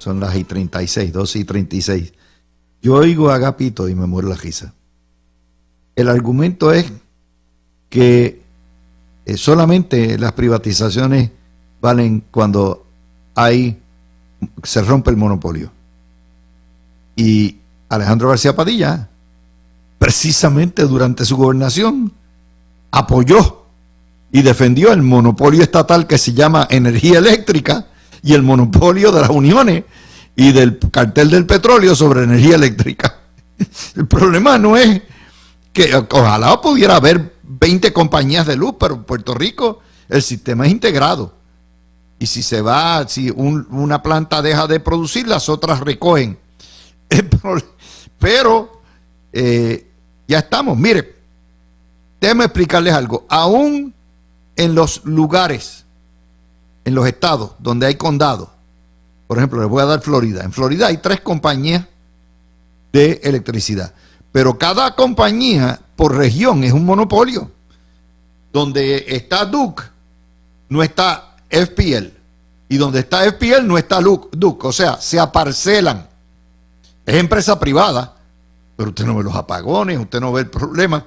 son las 36, 12:36. Yo oigo a Agapito y me muero la risa. El argumento es que solamente las privatizaciones valen cuando se rompe el monopolio. Y Alejandro García Padilla, precisamente durante su gobernación, apoyó y defendió el monopolio estatal que se llama energía eléctrica y el monopolio de las uniones y del cartel del petróleo sobre energía eléctrica. El problema no es que ojalá pudiera haber 20 compañías de luz, pero en Puerto Rico el sistema es integrado. Y si una planta deja de producir, las otras recogen. Pero ya estamos. Mire, déjenme explicarles algo. Aún en los lugares, en los estados donde hay condados, por ejemplo, les voy a dar Florida. En Florida hay 3 compañías de electricidad, pero cada compañía por región es un monopolio. Donde está Duke, no está FPL. Y donde está FPL, no está Duke. O sea, se aparcelan. Es empresa privada, pero usted no ve los apagones, usted no ve el problema.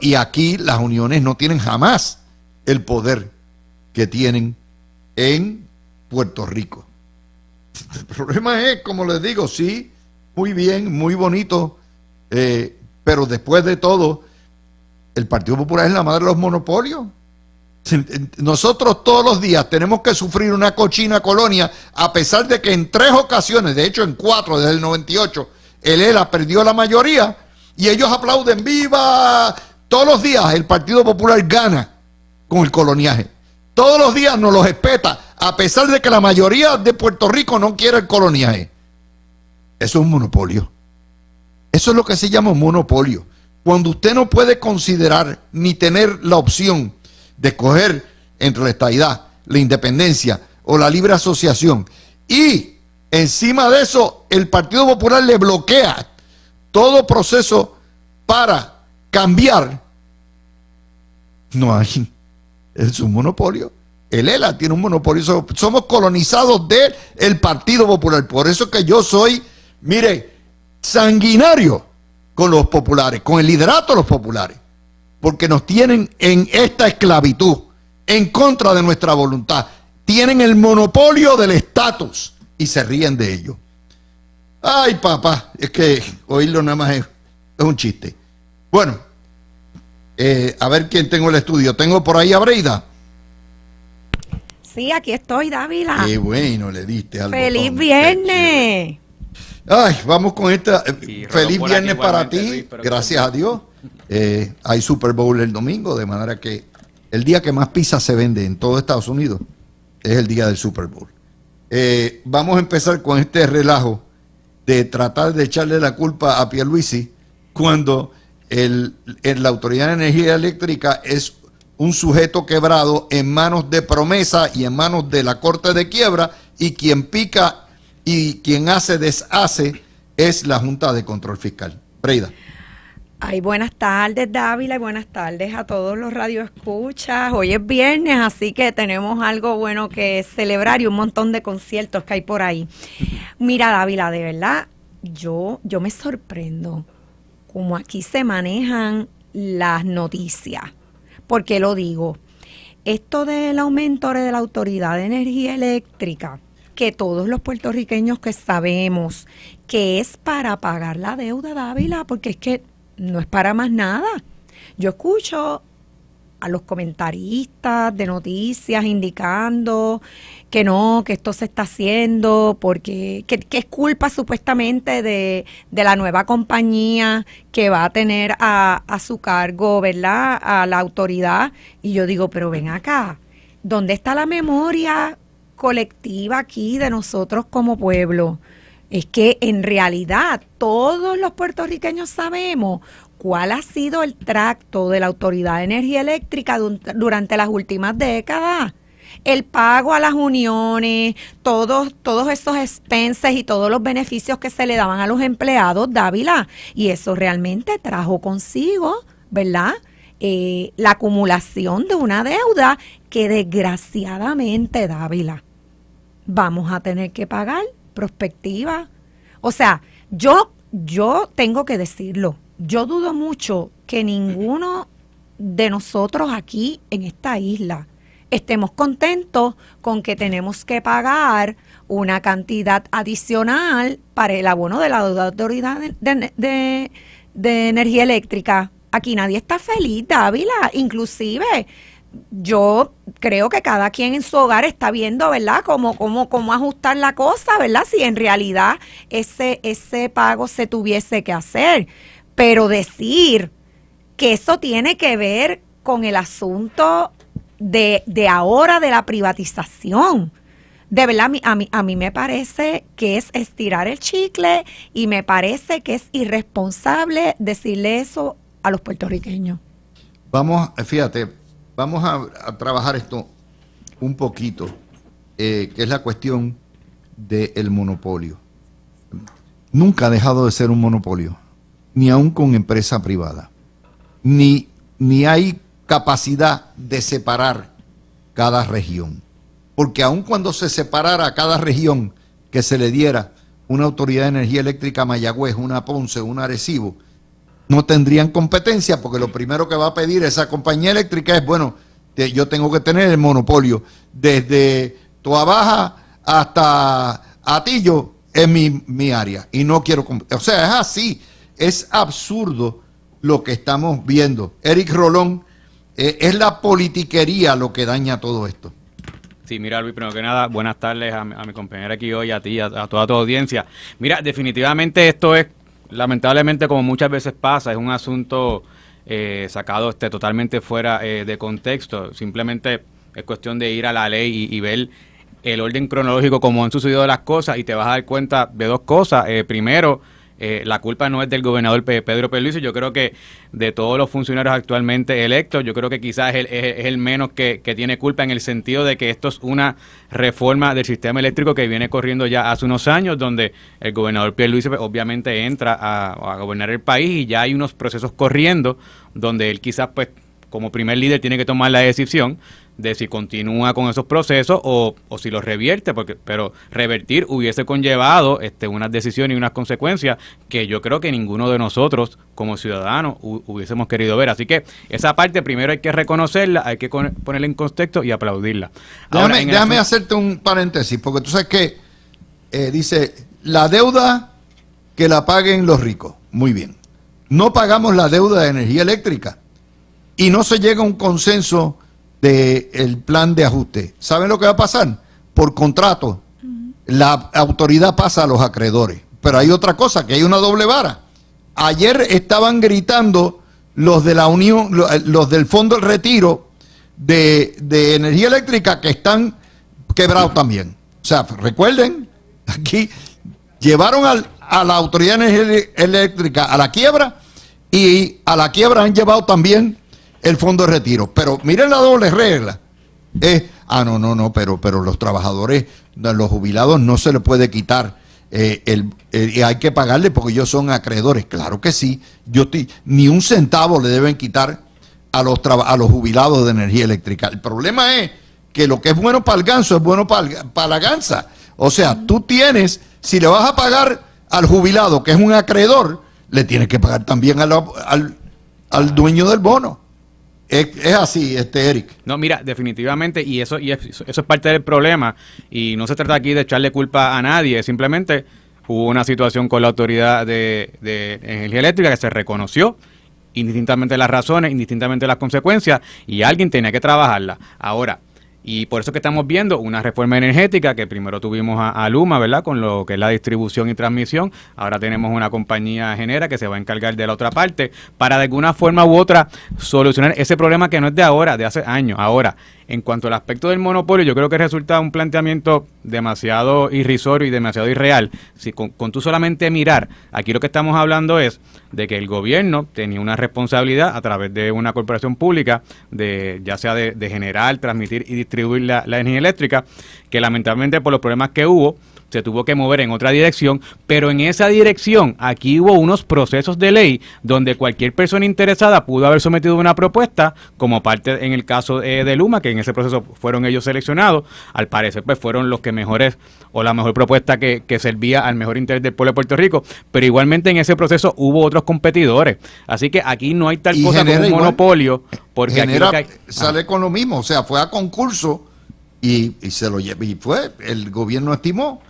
Y aquí las uniones no tienen jamás el poder que tienen en Puerto Rico. El problema es, como les digo, sí, muy bien, muy bonito, pero después de todo, el Partido Popular es la madre de los monopolios. Nosotros todos los días tenemos que sufrir una cochina colonia, a pesar de que en 3 ocasiones, de hecho en 4 desde el 98, el ELA perdió la mayoría y ellos aplauden ¡viva! Todos los días el Partido Popular gana con el coloniaje. Todos los días nos los espeta, a pesar de que la mayoría de Puerto Rico no quiere el coloniaje. Eso es un monopolio. Eso es lo que se llama un monopolio. Cuando usted no puede considerar ni tener la opción de escoger entre la estadidad, la independencia o la libre asociación, y encima de eso el Partido Popular le bloquea todo proceso para cambiar, no hay, es un monopolio. El ELA tiene un monopolio, somos colonizados del Partido Popular. Por eso que yo soy, mire, sanguinario con los populares, con el liderato de los populares, porque nos tienen en esta esclavitud, en contra de nuestra voluntad. Tienen el monopolio del estatus y se ríen de ello. Ay, papá, es que oírlo nada más es un chiste. Bueno, a ver quién tengo en el estudio. Tengo por ahí a Breida. Sí, aquí estoy, Dávila. Qué bueno le diste al ¡Feliz botón. viernes! Ay, vamos con esta. Feliz por viernes aquí para ti, Luis, gracias a Dios. Hay Super Bowl el domingo, de manera que el día que más pizza se vende en todo Estados Unidos es el día del Super Bowl. Vamos a empezar con este relajo de tratar de echarle la culpa a Pierluisi cuando la Autoridad de Energía Eléctrica es un sujeto quebrado en manos de Promesa y en manos de la Corte de Quiebra, y quien pica y quien deshace es la Junta de Control Fiscal. Breida. Ay, buenas tardes, Dávila, y buenas tardes a todos los radioescuchas. Hoy es viernes, así que tenemos algo bueno que celebrar y un montón de conciertos que hay por ahí. Mira, Dávila, de verdad, yo me sorprendo cómo aquí se manejan las noticias. ¿Por qué lo digo? Esto del aumento de la Autoridad de Energía Eléctrica, que todos los puertorriqueños que sabemos que es para pagar la deuda, Dávila, porque es que no es para más nada. Yo escucho a los comentaristas de noticias indicando que no, que esto se está haciendo porque que es culpa supuestamente de la nueva compañía que va a tener a su cargo, ¿verdad?, a la autoridad. Y yo digo, pero ven acá, ¿dónde está la memoria colectiva aquí de nosotros como pueblo? Es que en realidad todos los puertorriqueños sabemos cuál ha sido el tracto de la Autoridad de Energía Eléctrica durante las últimas décadas. El pago a las uniones, todos esos expenses y todos los beneficios que se le daban a los empleados, Dávila, y eso realmente trajo consigo, ¿verdad?, la acumulación de una deuda que desgraciadamente, Dávila, vamos a tener que pagar prospectiva. O sea, yo tengo que decirlo, yo dudo mucho que ninguno de nosotros aquí en esta isla estemos contentos con que tenemos que pagar una cantidad adicional para el abono de la Autoridad de Energía Eléctrica. Aquí nadie está feliz, Dávila. Inclusive, yo creo que cada quien en su hogar está viendo, ¿verdad?, cómo ajustar la cosa, ¿verdad?, si en realidad ese pago se tuviese que hacer. Pero decir que eso tiene que ver con el asunto de ahora de la privatización, de verdad, a mí me parece que es estirar el chicle y me parece que es irresponsable decirle eso a los puertorriqueños. Fíjate, vamos a trabajar esto un poquito, que es la cuestión del monopolio. Nunca ha dejado de ser un monopolio, ni aún con empresa privada. Ni hay capacidad de separar cada región. Porque aun cuando se separara a cada región, que se le diera una autoridad de energía eléctrica a Mayagüez, una Ponce, una Arecibo, no tendrían competencia, porque lo primero que va a pedir esa compañía eléctrica es, bueno, yo tengo que tener el monopolio desde Toa Baja hasta Atillo en mi área, y no quiero, o sea, es así, es absurdo lo que estamos viendo. Eric Rolón, es la politiquería lo que daña todo esto. Sí, mira, Luis, primero que nada, buenas tardes a mi compañera aquí hoy, a ti, a toda tu audiencia. Mira, definitivamente esto es, lamentablemente, como muchas veces pasa, es un asunto sacado totalmente fuera de contexto. Simplemente es cuestión de ir a la ley y ver el orden cronológico como han sucedido las cosas, y te vas a dar cuenta de dos cosas. Primero, la culpa no es del gobernador Pedro Pierluisi. Yo creo que de todos los funcionarios actualmente electos, yo creo que quizás es el menos que tiene culpa, en el sentido de que esto es una reforma del sistema eléctrico que viene corriendo ya hace unos años, donde el gobernador Pierluisi obviamente entra a gobernar el país, y ya hay unos procesos corriendo donde él quizás, pues, como primer líder tiene que tomar la decisión de si continúa con esos procesos o si los revierte, pero revertir hubiese conllevado unas decisiones y unas consecuencias que yo creo que ninguno de nosotros como ciudadanos hubiésemos querido ver. Así que esa parte primero hay que reconocerla, hay que ponerla en contexto y aplaudirla. Ahora, déjame hacerte un paréntesis, porque tú sabes que dice, la deuda que la paguen los ricos. Muy bien. No pagamos la deuda de energía eléctrica y no se llega a un consenso del plan de ajuste. ¿Saben lo que va a pasar? Por contrato, la autoridad pasa a los acreedores. Pero hay otra cosa, que hay una doble vara. Ayer estaban gritando los de la Unión, los del Fondo del Retiro de Energía Eléctrica, que están quebrados también. O sea, recuerden, aquí llevaron a la Autoridad de Energía Eléctrica a la quiebra, y a la quiebra han llevado también el Fondo de Retiro. Pero miren la doble regla. Pero los trabajadores, los jubilados, no se les puede quitar hay que pagarle porque ellos son acreedores. Claro que sí. Ni un centavo le deben quitar a los jubilados de energía eléctrica. El problema es que lo que es bueno para el ganso es bueno para la gansa. O sea, tú tienes, si le vas a pagar al jubilado, que es un acreedor, le tienes que pagar también al dueño del bono. Es así, Eric. No, mira, definitivamente, y eso es parte del problema, y no se trata aquí de echarle culpa a nadie, simplemente hubo una situación con la Autoridad de Energía Eléctrica que se reconoció, indistintamente las razones, indistintamente las consecuencias, y alguien tenía que trabajarla. Ahora, y por eso que estamos viendo una reforma energética, que primero tuvimos a Luma, ¿verdad?, con lo que es la distribución y transmisión. Ahora tenemos una compañía Genera que se va a encargar de la otra parte, para de alguna forma u otra solucionar ese problema que no es de ahora, de hace años. Ahora, en cuanto al aspecto del monopolio, yo creo que resulta un planteamiento demasiado irrisorio y demasiado irreal. Si con tú solamente mirar, aquí lo que estamos hablando es de que el gobierno tenía una responsabilidad a través de una corporación pública, ya sea de generar, transmitir y distribuir la energía eléctrica, que lamentablemente por los problemas que hubo, se tuvo que mover en otra dirección, pero en esa dirección aquí hubo unos procesos de ley donde cualquier persona interesada pudo haber sometido una propuesta como parte en el caso de Luma, que en ese proceso fueron ellos seleccionados, al parecer pues fueron los que mejores o la mejor propuesta que servía al mejor interés del pueblo de Puerto Rico, pero igualmente en ese proceso hubo otros competidores, así que aquí no hay tal cosa como un monopolio, porque genera, aquí sale con lo mismo, o sea, fue a concurso y se lo llevó, y fue, el gobierno estimó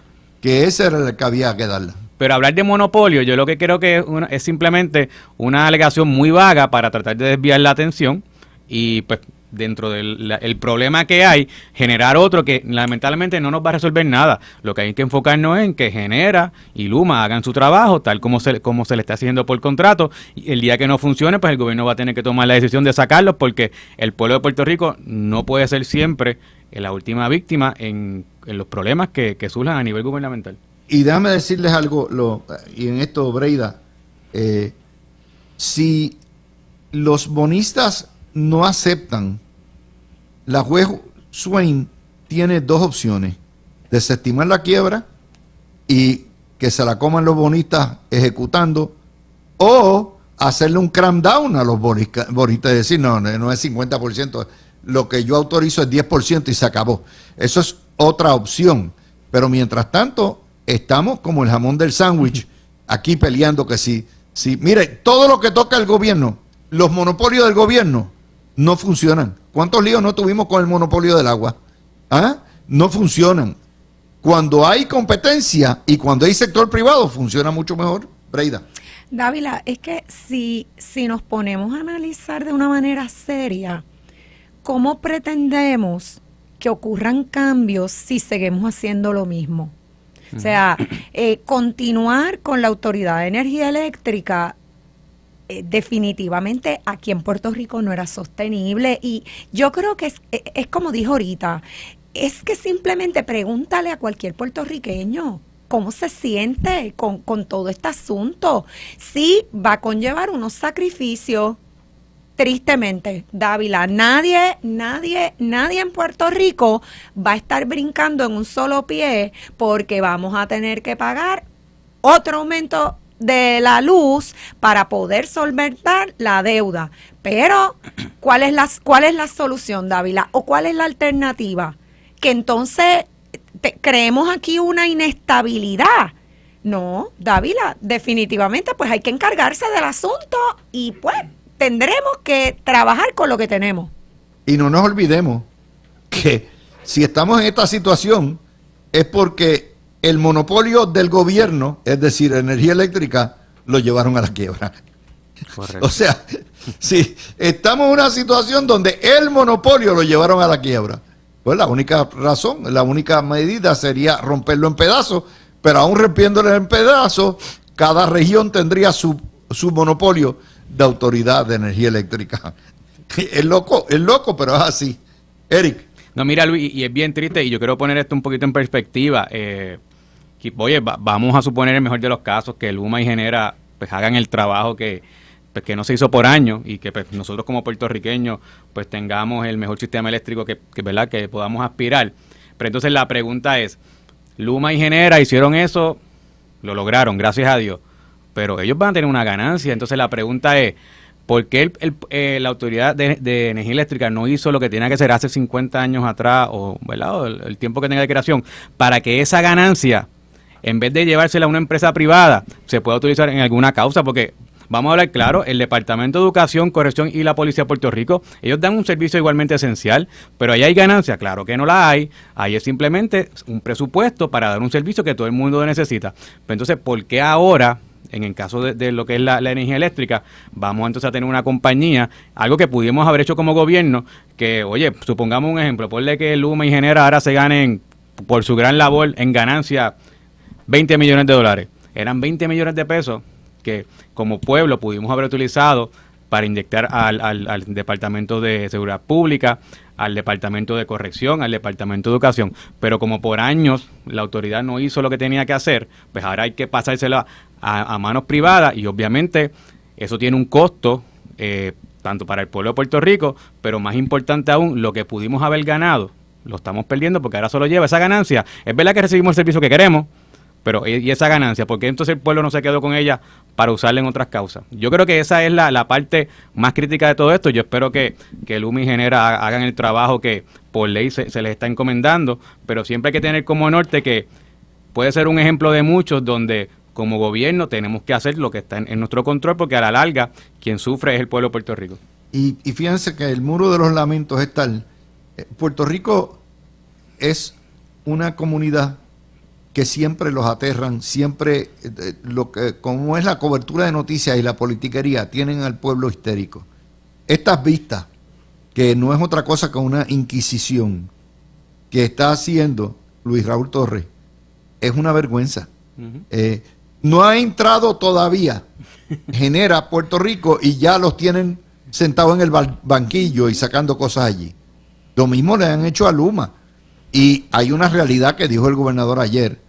que ese era el que había que darle. Pero hablar de monopolio, yo lo que creo que es simplemente una alegación muy vaga para tratar de desviar la atención y pues dentro del problema que hay, generar otro que lamentablemente no nos va a resolver nada. Lo que hay que enfocarnos en que Genera y Luma hagan su trabajo tal como se le está haciendo por contrato, y el día que no funcione, pues el gobierno va a tener que tomar la decisión de sacarlos, porque el pueblo de Puerto Rico no puede ser siempre la última víctima en los problemas que surjan a nivel gubernamental. Y déjame decirles algo, y en esto, Breida, si los bonistas no aceptan, la juez Swain tiene dos opciones: desestimar la quiebra y que se la coman los bonistas ejecutando, o hacerle un cram down a los bonistas, es decir, no es 50%, lo que yo autorizo es 10% y se acabó. Eso es otra opción, pero mientras tanto estamos como el jamón del sándwich, aquí peleando que sí. Mire, todo lo que toca el gobierno, los monopolios del gobierno no funcionan. ¿Cuántos líos no tuvimos con el monopolio del agua? No funcionan. Cuando hay competencia y cuando hay sector privado, funciona mucho mejor. Breida. Dávila, es que si nos ponemos a analizar de una manera seria, ¿cómo pretendemos que ocurran cambios si seguimos haciendo lo mismo? O sea, continuar con la Autoridad de Energía Eléctrica definitivamente aquí en Puerto Rico no era sostenible, y yo creo que es como dijo ahorita, es que simplemente pregúntale a cualquier puertorriqueño cómo se siente con todo este asunto. Sí, va a conllevar unos sacrificios. Tristemente, Dávila, nadie en Puerto Rico va a estar brincando en un solo pie porque vamos a tener que pagar otro aumento de la luz para poder solventar la deuda. Pero, ¿cuál es la solución, Dávila? ¿O cuál es la alternativa? Que entonces creemos aquí una inestabilidad. No, Dávila, definitivamente pues hay que encargarse del asunto y pues tendremos que trabajar con lo que tenemos. Y no nos olvidemos que si estamos en esta situación es porque el monopolio del gobierno, es decir, energía eléctrica, lo llevaron a la quiebra. Correcto. O sea, si estamos en una situación donde el monopolio lo llevaron a la quiebra, pues la única razón, la única medida sería romperlo en pedazos, pero aún rompiéndolo en pedazos, cada región tendría su monopolio de autoridad de energía eléctrica. Es loco, pero es así. Eric. No, mira, Luis, y es bien triste, y yo quiero poner esto un poquito en perspectiva. Oye, vamos a suponer, el mejor de los casos, que Luma y Genera pues hagan el trabajo que no se hizo por años, y que pues, nosotros como puertorriqueños pues tengamos el mejor sistema eléctrico ¿verdad? Que podamos aspirar. Pero entonces la pregunta es, Luma y Genera hicieron eso, lo lograron, gracias a Dios, pero ellos van a tener una ganancia. Entonces la pregunta es, ¿por qué la Autoridad de Energía Eléctrica no hizo lo que tenía que hacer hace 50 años atrás, ¿verdad? O el tiempo que tenga de creación, para que esa ganancia, en vez de llevársela a una empresa privada, se pueda utilizar en alguna causa? Porque vamos a hablar claro, el Departamento de Educación, Corrección y la Policía de Puerto Rico, ellos dan un servicio igualmente esencial, pero ahí hay ganancia, claro que no la hay, ahí es simplemente un presupuesto para dar un servicio que todo el mundo necesita. Pero entonces, ¿por qué ahora, en el caso de lo que es la energía eléctrica, vamos entonces a tener una compañía, algo que pudimos haber hecho como gobierno, que, oye, supongamos un ejemplo, ponle que Luma y Genera ahora se ganen, por su gran labor en ganancia, $20 millones. Eran 20 millones de pesos que como pueblo pudimos haber utilizado para inyectar al Departamento de Seguridad Pública, al Departamento de Corrección, al Departamento de Educación, pero como por años la autoridad no hizo lo que tenía que hacer, pues ahora hay que pasárselo a manos privadas, y obviamente eso tiene un costo, tanto para el pueblo de Puerto Rico, pero más importante aún, lo que pudimos haber ganado lo estamos perdiendo porque ahora solo lleva esa ganancia. Es verdad que recibimos el servicio que queremos, pero y esa ganancia, porque entonces el pueblo no se quedó con ella para usarla en otras causas. Yo creo que esa es la parte más crítica de todo esto. Yo espero que Luma y Genera hagan el trabajo que por ley se les está encomendando, pero siempre hay que tener como norte que puede ser un ejemplo de muchos donde como gobierno tenemos que hacer lo que está en nuestro control, porque a la larga quien sufre es el pueblo de Puerto Rico. Y fíjense que el muro de los lamentos es tal. Puerto Rico es una comunidad que siempre los aterran, siempre, como es la cobertura de noticias y la politiquería, tienen al pueblo histérico. Estas vistas, que no es otra cosa que una inquisición que está haciendo Luis Raúl Torres, es una vergüenza. No ha entrado todavía Genera Puerto Rico y ya los tienen sentados en el banquillo y sacando cosas allí. Lo mismo le han hecho a Luma. Y hay una realidad que dijo el gobernador ayer,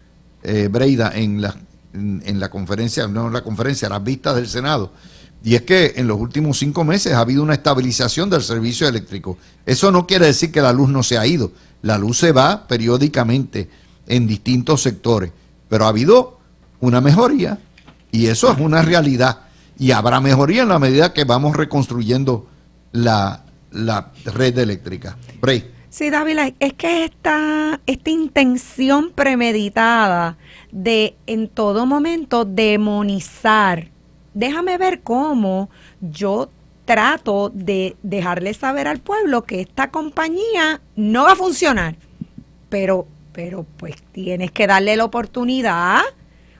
Breida, en la conferencia, no en la conferencia, las vistas del Senado, y es que en los últimos 5 meses ha habido una estabilización del servicio eléctrico. Eso no quiere decir que la luz no se ha ido. La luz se va periódicamente en distintos sectores, pero ha habido una mejoría y eso es una realidad. Y habrá mejoría en la medida que vamos reconstruyendo la red eléctrica. Bray. Sí, Dávila, es que esta intención premeditada de en todo momento demonizar, déjame ver cómo yo trato de dejarle saber al pueblo que esta compañía no va a funcionar, pero pues tienes que darle la oportunidad.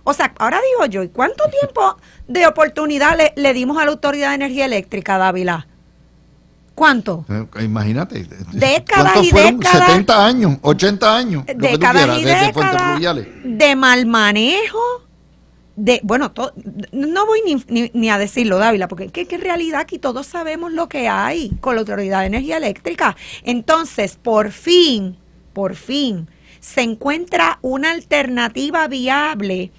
O sea, ahora digo yo, ¿y cuánto tiempo de oportunidad le dimos a la Autoridad de Energía Eléctrica, Dávila? ¿Cuánto? Imagínate. Décadas y fueron? décadas. 70 años, 80 años. Décadas y décadas de mal manejo. No voy ni a decirlo, Dávila, porque es que en realidad aquí todos sabemos lo que hay con la Autoridad de Energía Eléctrica. Entonces, por fin, se encuentra una alternativa viable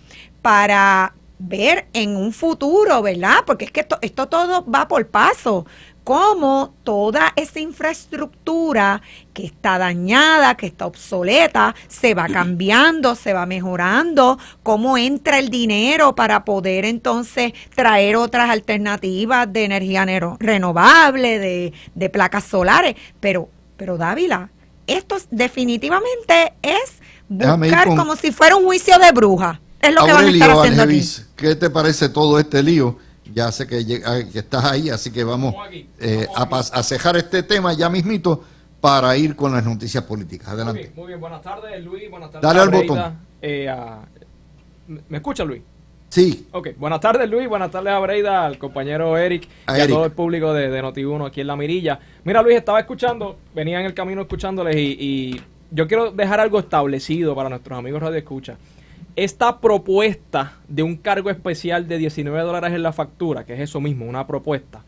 para ver en un futuro, ¿verdad? Porque es que esto todo va por paso. Cómo toda esa infraestructura que está dañada, que está obsoleta, se va cambiando, se va mejorando, cómo entra el dinero para poder entonces traer otras alternativas de energía renovable, de placas solares. Pero Dávila, esto definitivamente es buscar como si fuera un juicio de brujas. Es lo que van a estar haciendo aquí. ¿Qué te parece todo este lío? Ya sé que estás ahí, así que vamos a cejar este tema ya mismito para ir con las noticias políticas. Adelante. Muy bien. Buenas tardes, Luis. Buenas tardes. Dale al botón. ¿Me escucha, Luis? Sí. Ok. Buenas tardes, Luis. Buenas tardes a Breida, al compañero Eric y a todo el público de Noti1 aquí en La Mirilla. Mira, Luis, estaba escuchando, venía en el camino escuchándoles y yo quiero dejar algo establecido para nuestros amigos Radio Escucha. Esta propuesta de un cargo especial de $19 en la factura, que es eso mismo, una propuesta,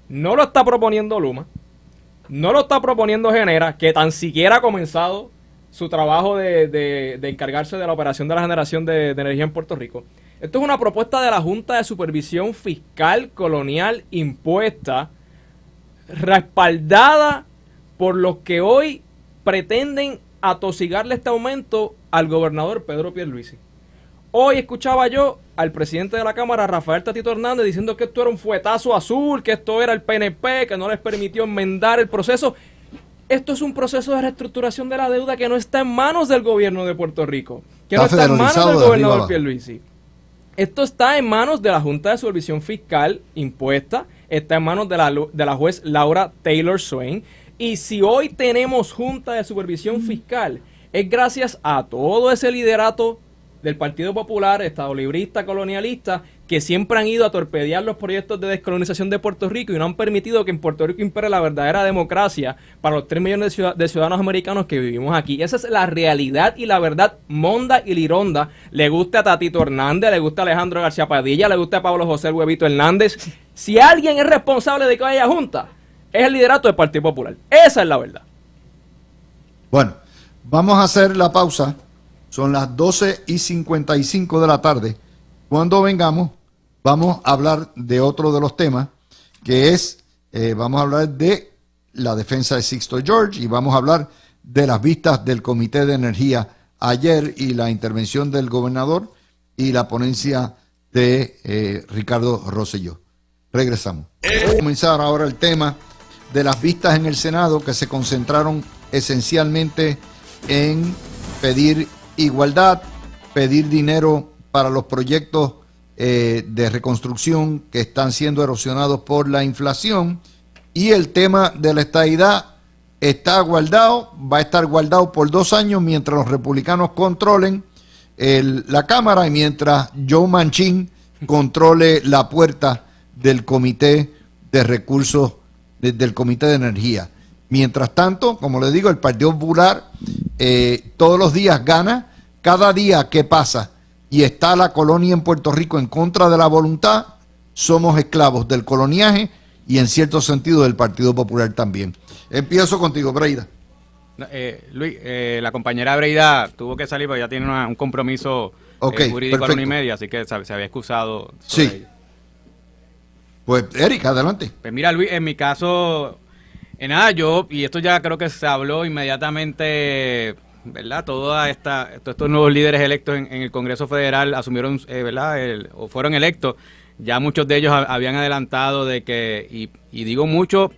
no lo está proponiendo Luma, no lo está proponiendo Genera, que tan siquiera ha comenzado su trabajo de encargarse de la operación de la generación de energía en Puerto Rico. Esto es una propuesta de la Junta de Supervisión Fiscal Colonial impuesta, respaldada por los que hoy pretenden atosigarle este aumento al gobernador Pedro Pierluisi. Hoy escuchaba yo al presidente de la Cámara, Rafael Tatito Hernández, diciendo que esto era un fuetazo azul, que esto era el PNP, que no les permitió enmendar el proceso. Esto es un proceso de reestructuración de la deuda que no está en manos del gobierno de Puerto Rico, que no está en manos del gobernador Pierluisi. Esto está en manos de la Junta de Supervisión Fiscal impuesta, está en manos de la juez Laura Taylor Swain. Y si hoy tenemos Junta de Supervisión Fiscal, es gracias a todo ese liderato del Partido Popular, estadolibrista, colonialista, que siempre han ido a torpedear los proyectos de descolonización de Puerto Rico y no han permitido que en Puerto Rico impere la verdadera democracia para los 3 millones de ciudadanos americanos que vivimos aquí. Esa es la realidad y la verdad monda y lironda. Le gusta a Tatito Hernández, le gusta a Alejandro García Padilla, le gusta a Pablo José el Huevito Hernández. Si alguien es responsable de que haya junta, es el liderato del Partido Popular. Esa es la verdad. Bueno, vamos a hacer la pausa. Son las 12:55 de la tarde. Cuando vengamos, vamos a hablar de otro de los temas, que es, vamos a hablar de la defensa de Sixto George y vamos a hablar de las vistas del Comité de Energía ayer y la intervención del gobernador y la ponencia de Ricardo Rosselló. Regresamos. Vamos a comenzar ahora el tema de las vistas en el Senado, que se concentraron esencialmente en pedir igualdad, pedir dinero para los proyectos de reconstrucción que están siendo erosionados por la inflación, y el tema de la estadidad está guardado, va a estar guardado por 2 años mientras los republicanos controlen la Cámara y mientras Joe Manchin controle la puerta del Comité de Recursos, del Comité de Energía. Mientras tanto, como les digo, el Partido Popular todos los días gana. Cada día que pasa y está la colonia en Puerto Rico en contra de la voluntad, somos esclavos del coloniaje y en cierto sentido del Partido Popular también. Empiezo contigo, Breida. Luis, la compañera Breida tuvo que salir porque ya tiene un compromiso jurídico a la 1:30, así que se había excusado. Sí. Ella. Pues, Erika, adelante. Pues mira, Luis, en mi caso, nada, y esto ya creo que se habló inmediatamente, ¿verdad? Todos estos nuevos líderes electos en el Congreso Federal asumieron, ¿verdad? O fueron electos. Ya muchos de ellos habían adelantado de que, y digo mucho,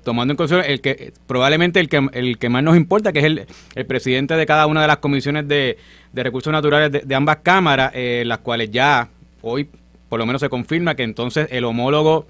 tomando en consideración probablemente el que más nos importa, que es el presidente de cada una de las comisiones de recursos naturales de ambas cámaras, las cuales ya hoy por lo menos se confirma que entonces el homólogo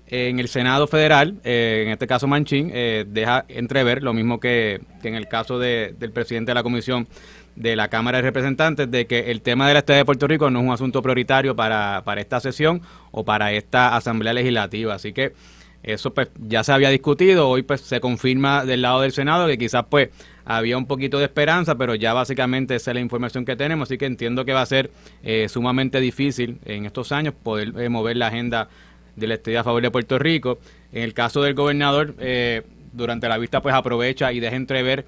en el Senado Federal, en este caso Manchin, deja entrever, lo mismo que en el caso del presidente de la comisión de la Cámara de Representantes, de que el tema de la estadía de Puerto Rico no es un asunto prioritario para esta sesión o para esta Asamblea Legislativa. Así que eso pues ya se había discutido, hoy pues se confirma del lado del Senado que quizás pues había un poquito de esperanza, pero ya básicamente esa es la información que tenemos, así que entiendo que va a ser sumamente difícil en estos años poder mover la agenda de la estadía a favor de Puerto Rico. En el caso del gobernador, durante la vista pues aprovecha y deja entrever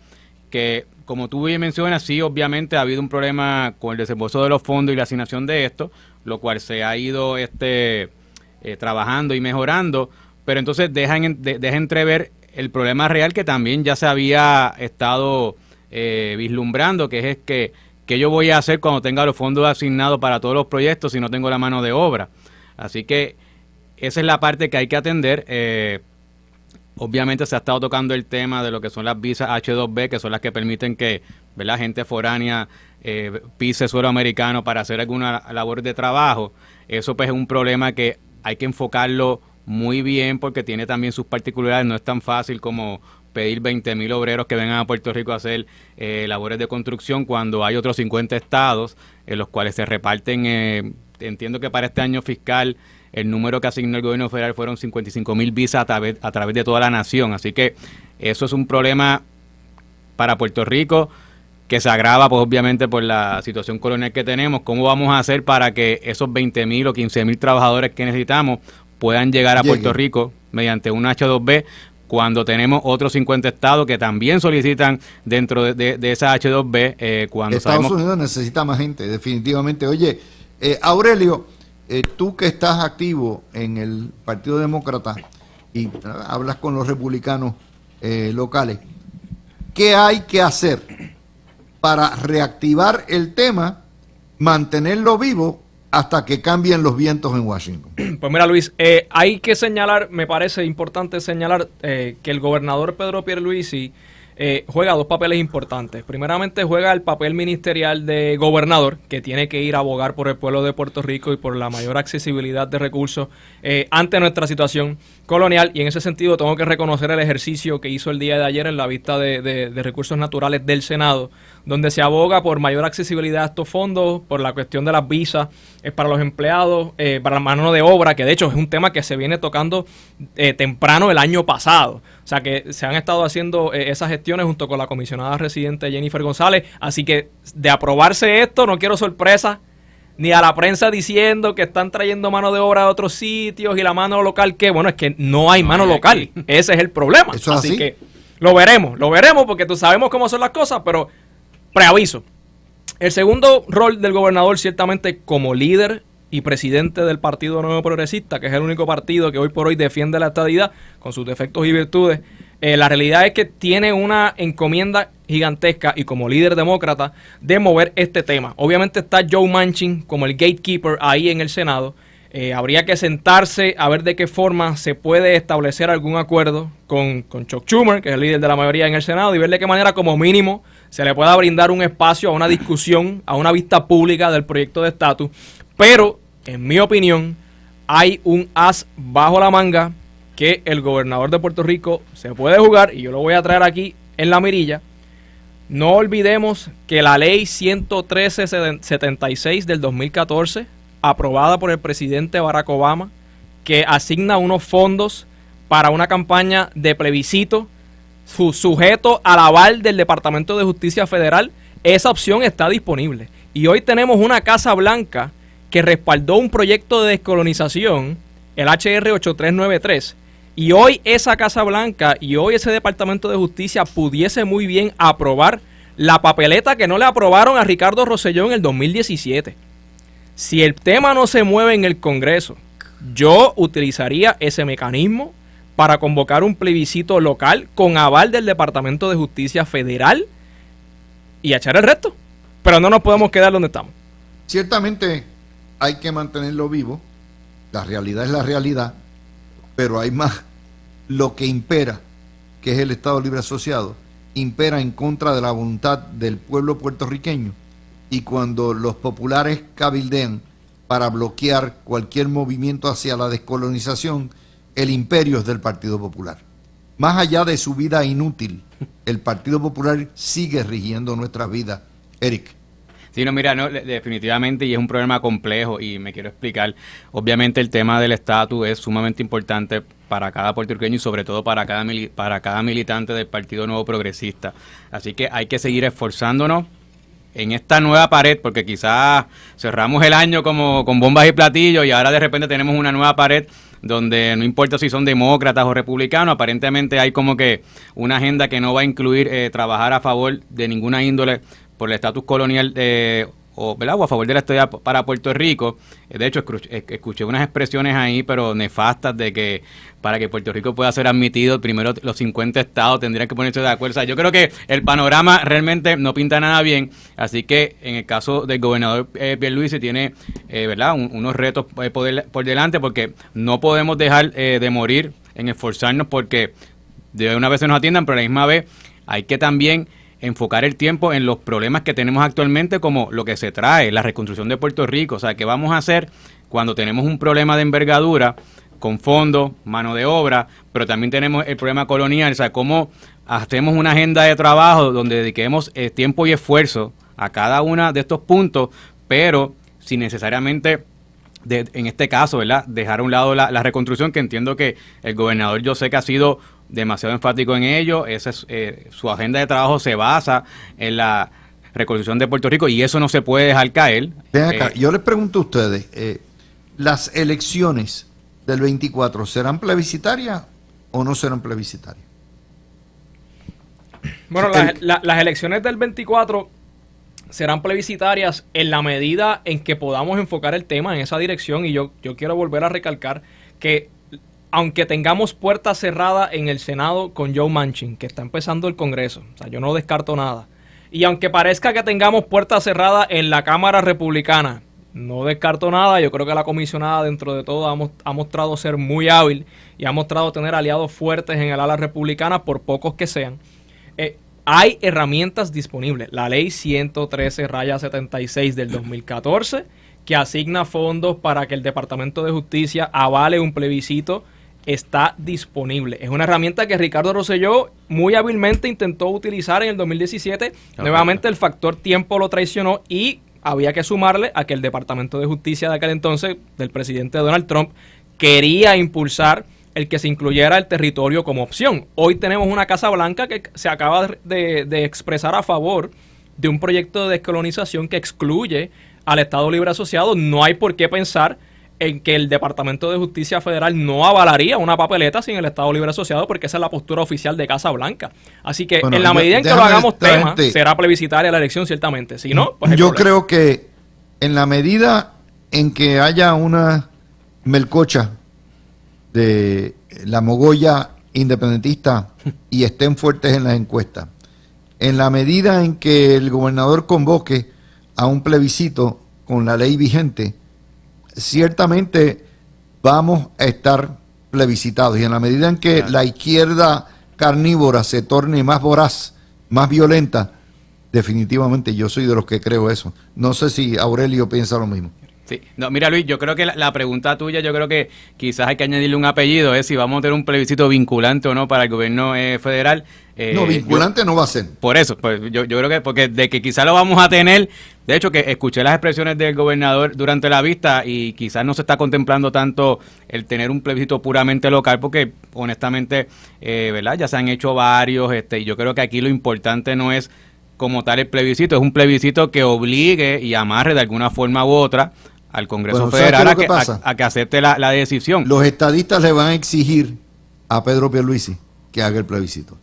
que, como tú bien mencionas, sí, obviamente ha habido un problema con el desembolso de los fondos y la asignación de esto, lo cual se ha ido trabajando y mejorando, pero entonces deja entrever el problema real que también ya se había estado vislumbrando, que es que yo voy a hacer cuando tenga los fondos asignados para todos los proyectos si no tengo la mano de obra. Así que esa es la parte que hay que atender. Obviamente se ha estado tocando el tema de lo que son las visas H-2B, que son las que permiten que, ¿verdad?, gente foránea pise suelo americano para hacer alguna labor de trabajo. Eso pues es un problema que hay que enfocarlo muy bien porque tiene también sus particularidades. No es tan fácil como pedir 20,000 obreros que vengan a Puerto Rico a hacer labores de construcción cuando hay otros 50 estados en los cuales se reparten, entiendo que para este año fiscal el número que asignó el gobierno federal fueron 55,000 visas a través de toda la nación. Así que eso es un problema para Puerto Rico que se agrava pues obviamente por la situación colonial que tenemos. ¿Cómo vamos a hacer para que esos 20,000 o 15,000 trabajadores que necesitamos puedan llegar a Puerto Rico mediante un H-2B cuando tenemos otros 50 estados que también solicitan dentro de esa H-2B? Cuando Estados Unidos necesita más gente, definitivamente. Oye, Aurelio, tú que estás activo en el Partido Demócrata y hablas con los republicanos locales, ¿qué hay que hacer para reactivar el tema, mantenerlo vivo hasta que cambien los vientos en Washington? Pues mira, Luis, hay que señalar, me parece importante señalar que el gobernador Pedro Pierluisi juega 2 papeles importantes. Primeramente juega el papel ministerial de gobernador, que tiene que ir a abogar por el pueblo de Puerto Rico y por la mayor accesibilidad de recursos ante nuestra situación colonial, y en ese sentido tengo que reconocer el ejercicio que hizo el día de ayer en la vista de recursos naturales del Senado, donde se aboga por mayor accesibilidad a estos fondos, por la cuestión de las visas para los empleados, para la mano de obra, que de hecho es un tema que se viene tocando temprano el año pasado. O sea que se han estado haciendo esas gestiones junto con la comisionada residente Jennifer González. Así que de aprobarse esto, no quiero sorpresa, ni a la prensa diciendo que están trayendo mano de obra de otros sitios y la mano local, que bueno, es que no hay mano local. Ese es el problema. ¿Eso es así? Que lo veremos porque tú sabemos cómo son las cosas, pero preaviso. El segundo rol del gobernador, ciertamente como líder y presidente del Partido Nuevo Progresista, que es el único partido que hoy por hoy defiende la estadidad con sus defectos y virtudes, La realidad es que tiene una encomienda gigantesca y como líder demócrata de mover este tema. Obviamente está Joe Manchin como el gatekeeper ahí en el Senado. Habría que sentarse a ver de qué forma se puede establecer algún acuerdo con Chuck Schumer, que es el líder de la mayoría en el Senado, y ver de qué manera como mínimo se le pueda brindar un espacio a una discusión, a una vista pública del proyecto de estatus. Pero, en mi opinión, hay un as bajo la manga que el gobernador de Puerto Rico se puede jugar, y yo lo voy a traer aquí en la mirilla. No olvidemos que la ley 11376 del 2014, aprobada por el presidente Barack Obama, que asigna unos fondos para una campaña de plebiscito sujeto al aval del Departamento de Justicia Federal, esa opción está disponible. Y hoy tenemos una Casa Blanca que respaldó un proyecto de descolonización, el HR 8393, y hoy esa Casa Blanca y hoy ese Departamento de Justicia pudiese muy bien aprobar la papeleta que no le aprobaron a Ricardo Rosselló en el 2017. Si el tema no se mueve en el Congreso, yo utilizaría ese mecanismo para convocar un plebiscito local con aval del Departamento de Justicia Federal y echar el resto. Pero no nos podemos quedar donde estamos. Ciertamente hay que mantenerlo vivo, la realidad es la realidad, pero hay más. Lo que impera, que es el Estado Libre Asociado, impera en contra de la voluntad del pueblo puertorriqueño, y cuando los populares cabildean para bloquear cualquier movimiento hacia la descolonización, el imperio es del Partido Popular. Más allá de su vida inútil, el Partido Popular sigue rigiendo nuestras vidas. Eric. Sí, no, mira, no, definitivamente, y es un problema complejo, y me quiero explicar. Obviamente el tema del estatus es sumamente importante para cada puertorriqueño y sobre todo para cada militante del Partido Nuevo Progresista. Así que hay que seguir esforzándonos en esta nueva pared, porque quizás cerramos el año como con bombas y platillos y ahora de repente tenemos una nueva pared donde no importa si son demócratas o republicanos, aparentemente hay como que una agenda que no va a incluir trabajar a favor de ninguna índole por el estatus colonial o a favor de la estadía para Puerto Rico. De hecho, escuché unas expresiones ahí, pero nefastas, de que para que Puerto Rico pueda ser admitido, primero los 50 estados tendrían que ponerse de acuerdo. O sea, yo creo que el panorama realmente no pinta nada bien, así que en el caso del gobernador Pierluisi tiene unos retos por delante, porque no podemos dejar de morir en esforzarnos porque de una vez se nos atiendan, pero a la misma vez hay que también enfocar el tiempo en los problemas que tenemos actualmente, como lo que se trae, la reconstrucción de Puerto Rico. O sea, ¿qué vamos a hacer cuando tenemos un problema de envergadura con fondos, mano de obra, pero también tenemos el problema colonial? O sea, ¿cómo hacemos una agenda de trabajo donde dediquemos tiempo y esfuerzo a cada uno de estos puntos, pero sin necesariamente, en este caso, ¿verdad?, dejar a un lado la reconstrucción, que entiendo que el gobernador, yo sé que ha sido demasiado enfático en ello. Su agenda de trabajo se basa en la reconstrucción de Puerto Rico y eso no se puede dejar caer. Ven acá, yo les pregunto a ustedes, ¿las elecciones del 24 serán plebiscitarias o no serán plebiscitarias? Bueno, las elecciones del 24 serán plebiscitarias en la medida en que podamos enfocar el tema en esa dirección, y yo quiero volver a recalcar que aunque tengamos puerta cerrada en el Senado con Joe Manchin, que está empezando el Congreso, o sea, yo no descarto nada, y aunque parezca que tengamos puerta cerrada en la Cámara Republicana, no descarto nada. Yo creo que la comisionada, dentro de todo, ha mostrado ser muy hábil y ha mostrado tener aliados fuertes en el ala republicana, por pocos que sean. Hay herramientas disponibles. La ley 113-76 del 2014, que asigna fondos para que el Departamento de Justicia avale un plebiscito, está disponible. Es una herramienta que Ricardo Rosselló muy hábilmente intentó utilizar en el 2017. Nuevamente el factor tiempo lo traicionó y había que sumarle a que el Departamento de Justicia de aquel entonces, del presidente Donald Trump, quería impulsar el que se incluyera el territorio como opción. Hoy tenemos una Casa Blanca que se acaba de expresar a favor de un proyecto de descolonización que excluye al Estado Libre Asociado. No hay por qué pensar en que el Departamento de Justicia Federal no avalaría una papeleta sin el Estado Libre Asociado, porque esa es la postura oficial de Casa Blanca. Así que en la medida en que lo hagamos tema, será plebiscitaria la elección, ciertamente. Si no, pues yo creo que en la medida en que haya una melcocha de la mogolla independentistas y estén fuertes en las encuestas, en la medida en que el gobernador convoque a un plebiscito con la ley vigente, ciertamente vamos a estar plebiscitados. Y en la medida en que la izquierda carnívora se torne más voraz, más violenta, definitivamente yo soy de los que creo eso. No sé si Aurelio piensa lo mismo. Sí, no, mira Luis, yo creo que la pregunta tuya, yo creo que quizás hay que añadirle un apellido, es si vamos a tener un plebiscito vinculante o no para el gobierno federal. No, vinculante no va a ser. Por eso, pues yo creo que, porque de que quizás lo vamos a tener, de hecho que escuché las expresiones del gobernador durante la vista y quizás no se está contemplando tanto el tener un plebiscito puramente local, porque honestamente, ¿verdad? Ya se han hecho varios, y yo creo que aquí lo importante no es como tal el plebiscito, es un plebiscito que obligue y amarre de alguna forma u otra al Congreso Federal a que acepte la decisión. Los estadistas le van a exigir a Pedro Pierluisi que haga el plebiscito.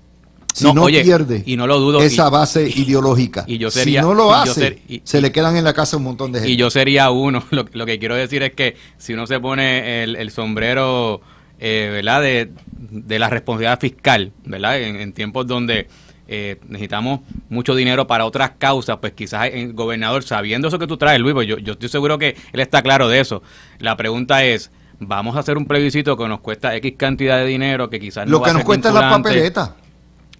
Si no pierde y no lo dudo, esa base ideológica, y yo sería, si no lo hace, se le quedan en la casa un montón de gente. Y yo sería uno. Lo que quiero decir es que si uno se pone el sombrero, ¿verdad? De la responsabilidad fiscal, ¿verdad? En tiempos donde necesitamos mucho dinero para otras causas, pues quizás el gobernador, sabiendo eso que tú traes, Luis, pues yo estoy seguro que él está claro de eso. La pregunta es, ¿vamos a hacer un plebiscito que nos cuesta X cantidad de dinero, que quizás no va a ser vinculante? Lo que nos cuesta es la papeleta.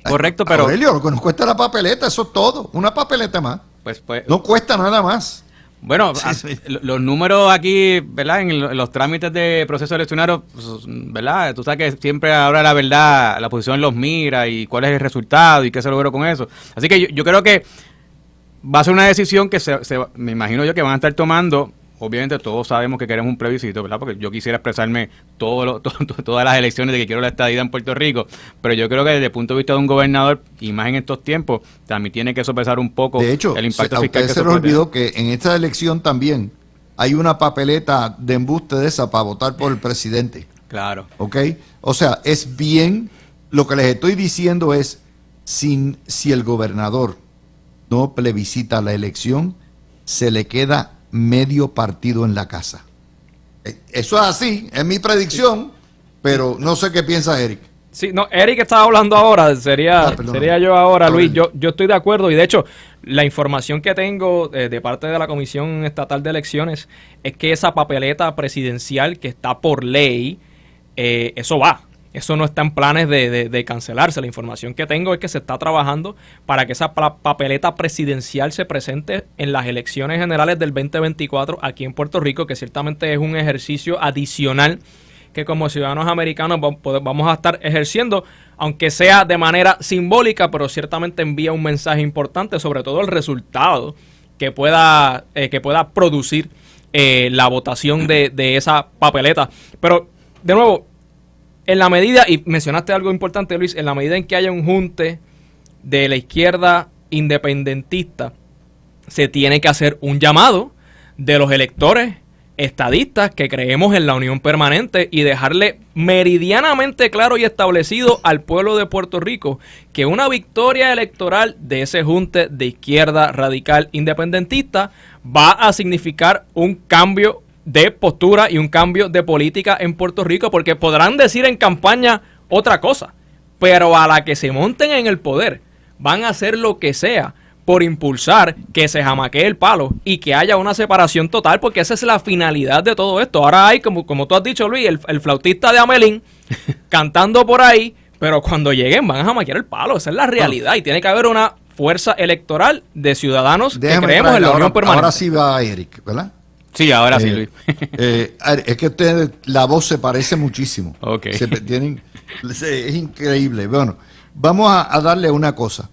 Correcto, pero... Aurelio, lo que nos cuesta es la papeleta, eso es todo, una papeleta más. Pues no cuesta nada más. Bueno, sí. Los números aquí, ¿verdad? En los trámites de proceso eleccionario, ¿verdad? Tú sabes que siempre ahora la verdad, la oposición los mira y cuál es el resultado y qué se logró con eso. Así que yo creo que va a ser una decisión que me imagino yo que van a estar tomando. Obviamente todos sabemos que queremos un plebiscito, ¿verdad? Porque yo quisiera expresarme todas las elecciones de que quiero la estadidad en Puerto Rico, pero yo creo que desde el punto de vista de un gobernador, y más en estos tiempos, también tiene que sopesar un poco de hecho, el impacto fiscal que se les olvidó que en esta elección también hay una papeleta de embuste de esa para votar por el presidente. Claro. ¿Ok? O sea, es bien, lo que les estoy diciendo es, si el gobernador no plebiscita la elección, se le queda medio partido en la casa. Eso es así, es mi predicción, pero no sé qué piensa Eric. Sí, no, Eric estaba hablando ahora, sería yo ahora, Luis. Yo estoy de acuerdo y de hecho la información que tengo de parte de la Comisión Estatal de Elecciones es que esa papeleta presidencial que está por ley, eso va. Eso no está en planes de cancelarse. La información que tengo es que se está trabajando para que esa papeleta presidencial se presente en las elecciones generales del 2024 aquí en Puerto Rico, que ciertamente es un ejercicio adicional que como ciudadanos americanos vamos a estar ejerciendo, aunque sea de manera simbólica, pero ciertamente envía un mensaje importante, sobre todo el resultado que pueda producir la votación de esa papeleta. Pero, de nuevo, en la medida, y mencionaste algo importante, Luis, en la medida en que haya un junte de la izquierda independentista, se tiene que hacer un llamado de los electores estadistas que creemos en la unión permanente y dejarle meridianamente claro y establecido al pueblo de Puerto Rico que una victoria electoral de ese junte de izquierda radical independentista va a significar un cambio de postura y un cambio de política en Puerto Rico, porque podrán decir en campaña otra cosa, pero a la que se monten en el poder van a hacer lo que sea por impulsar que se jamaquee el palo y que haya una separación total, porque esa es la finalidad de todo esto. Ahora hay, como tú has dicho, Luis, el flautista de Amelín cantando por ahí, pero cuando lleguen van a jamaquear el palo. Esa es la realidad y tiene que haber una fuerza electoral de ciudadanos que creemos en la unión permanente. Ahora sí va Eric, ¿verdad? Sí, ahora sí, Luis. Es que ustedes, la voz se parece muchísimo. Okay. Es increíble. Bueno, vamos a darle una cosa.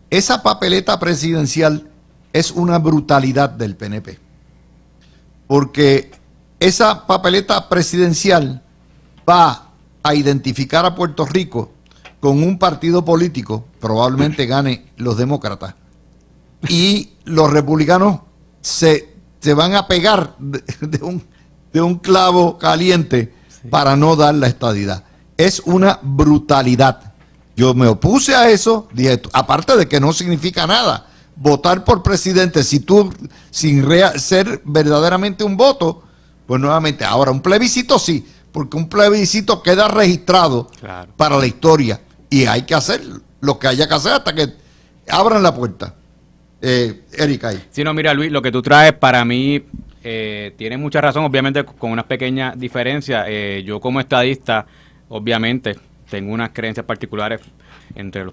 Esa papeleta presidencial es una brutalidad del PNP. Porque esa papeleta presidencial va a identificar a Puerto Rico con un partido político, probablemente gane los demócratas, y los republicanos se van a pegar de un clavo caliente para no dar la estadidad. Es una brutalidad. Yo me opuse a eso, dije, aparte de que no significa nada votar por presidente si tú, sin ser verdaderamente un voto, pues nuevamente, ahora un plebiscito sí, porque un plebiscito queda registrado Claro. para la historia y hay que hacer lo que haya que hacer hasta que abran la puerta. Erika ahí. Sí, no, mira, Luis, lo que tú traes para mí tiene mucha razón, obviamente con unas pequeñas diferencias. Yo como estadista, obviamente, tengo unas creencias particulares entre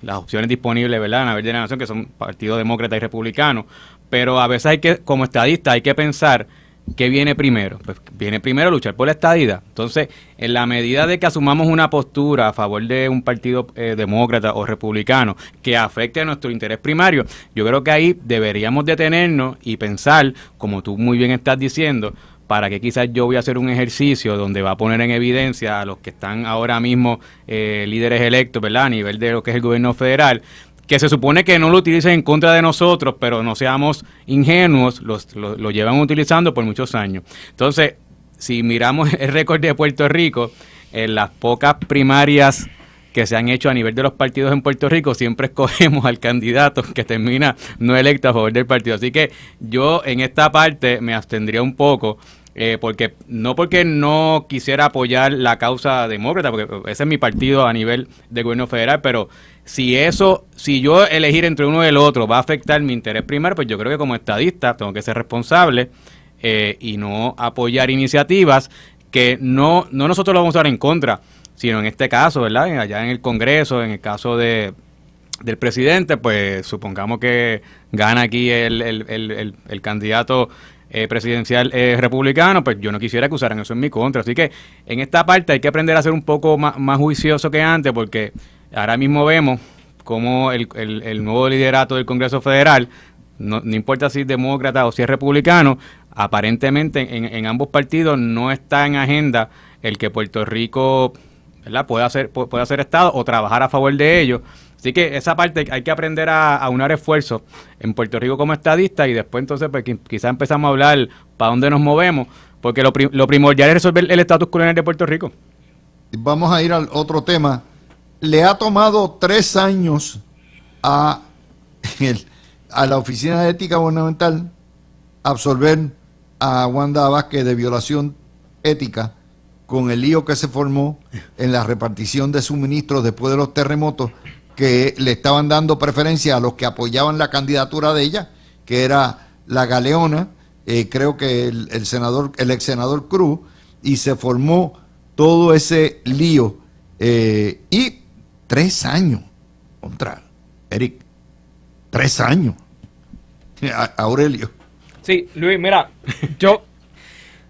las opciones disponibles, ¿verdad?, en la de la nación, que son Partido Demócrata y Republicano, pero a veces hay que, como estadista, hay que pensar qué viene primero. Pues viene primero luchar por la estadidad. Entonces, en la medida de que asumamos una postura a favor de un partido demócrata o republicano que afecte a nuestro interés primario, yo creo que ahí deberíamos detenernos y pensar, como tú muy bien estás diciendo, para que quizás yo voy a hacer un ejercicio donde va a poner en evidencia a los que están ahora mismo líderes electos, ¿verdad?, a nivel de lo que es el gobierno federal, que se supone que no lo utilicen en contra de nosotros, pero no seamos ingenuos, lo llevan utilizando por muchos años. Entonces, si miramos el récord de Puerto Rico, en las pocas primarias que se han hecho a nivel de los partidos en Puerto Rico, siempre escogemos al candidato que termina no electo a favor del partido. Así que yo en esta parte me abstendría un poco, porque no quisiera apoyar la causa demócrata, porque ese es mi partido a nivel de gobierno federal, pero si yo elegir entre uno y el otro va a afectar mi interés primario, pues yo creo que como estadista tengo que ser responsable y no apoyar iniciativas que no nosotros lo vamos a dar en contra, sino en este caso, ¿verdad?, allá en el Congreso, en el caso del presidente, pues supongamos que gana aquí el candidato presidencial republicano, pues yo no quisiera que usaran eso en mi contra. Así que en esta parte hay que aprender a ser un poco más juicioso que antes, porque ahora mismo vemos cómo el nuevo liderato del Congreso Federal, no importa si es demócrata o si es republicano, aparentemente en ambos partidos no está en agenda el que Puerto Rico, ¿verdad?, pueda ser Estado o trabajar a favor de ellos. Así que esa parte hay que aprender a unar esfuerzos en Puerto Rico como estadista y después entonces pues, quizás empezamos a hablar para dónde nos movemos, porque lo primordial es resolver el estatus colonial de Puerto Rico. Vamos a ir al otro tema. Le ha tomado 3 años a la Oficina de Ética Gubernamental absolver a Wanda Vázquez de violación ética con el lío que se formó en la repartición de suministros después de los terremotos, que le estaban dando preferencia a los que apoyaban la candidatura de ella, que era la Galeona, creo que el ex senador Cruz, y se formó todo ese lío. Y 3 años, contra Eric, 3 años. Aurelio. Sí, Luis, mira,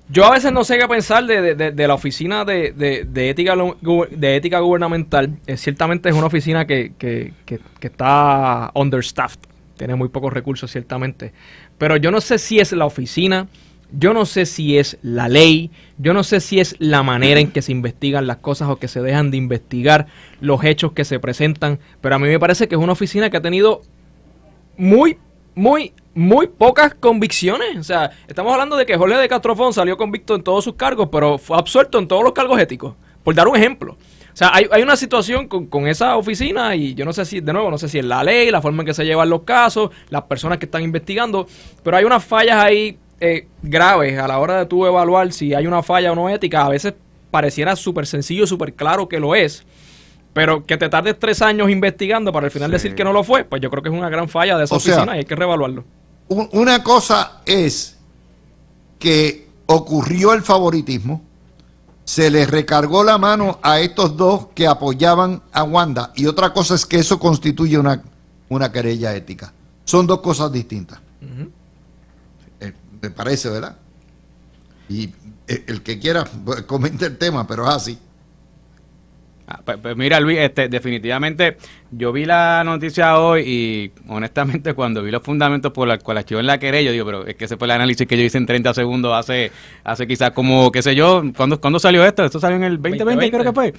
yo a veces no sé qué pensar de la oficina de ética gubernamental. Ciertamente es una oficina que está understaffed, tiene muy pocos recursos ciertamente, pero yo no sé si es la oficina, yo no sé si es la ley, yo no sé si es la manera en que se investigan las cosas o que se dejan de investigar los hechos que se presentan, pero a mí me parece que es una oficina que ha tenido muy pocas convicciones. O sea, estamos hablando de que Jorge de Castrofón salió convicto en todos sus cargos, pero fue absuelto en todos los cargos éticos, por dar un ejemplo. O sea, hay una situación con esa oficina y yo no sé si, de nuevo, no sé si es la ley, la forma en que se llevan los casos, las personas que están investigando, pero hay unas fallas ahí graves a la hora de tú evaluar si hay una falla o no ética. A veces pareciera súper sencillo, súper claro que lo es, pero que te tardes 3 años investigando para al final decir que no lo fue, pues yo creo que es una gran falla de esa oficina y hay que reevaluarlo. Una cosa es que ocurrió el favoritismo, se les recargó la mano a estos dos que apoyaban a Wanda, y otra cosa es que eso constituye una querella ética. Son dos cosas distintas. Uh-huh. Me parece, ¿verdad? Y el que quiera pues, comente el tema, pero es así. Pues mira, Luis, definitivamente yo vi la noticia hoy y honestamente cuando vi los fundamentos por la cual archivó en la querella, yo digo, pero es que ese fue el análisis que yo hice en 30 segundos hace quizás como, qué sé yo, ¿cuándo salió esto? Esto salió en el 2020 creo que fue.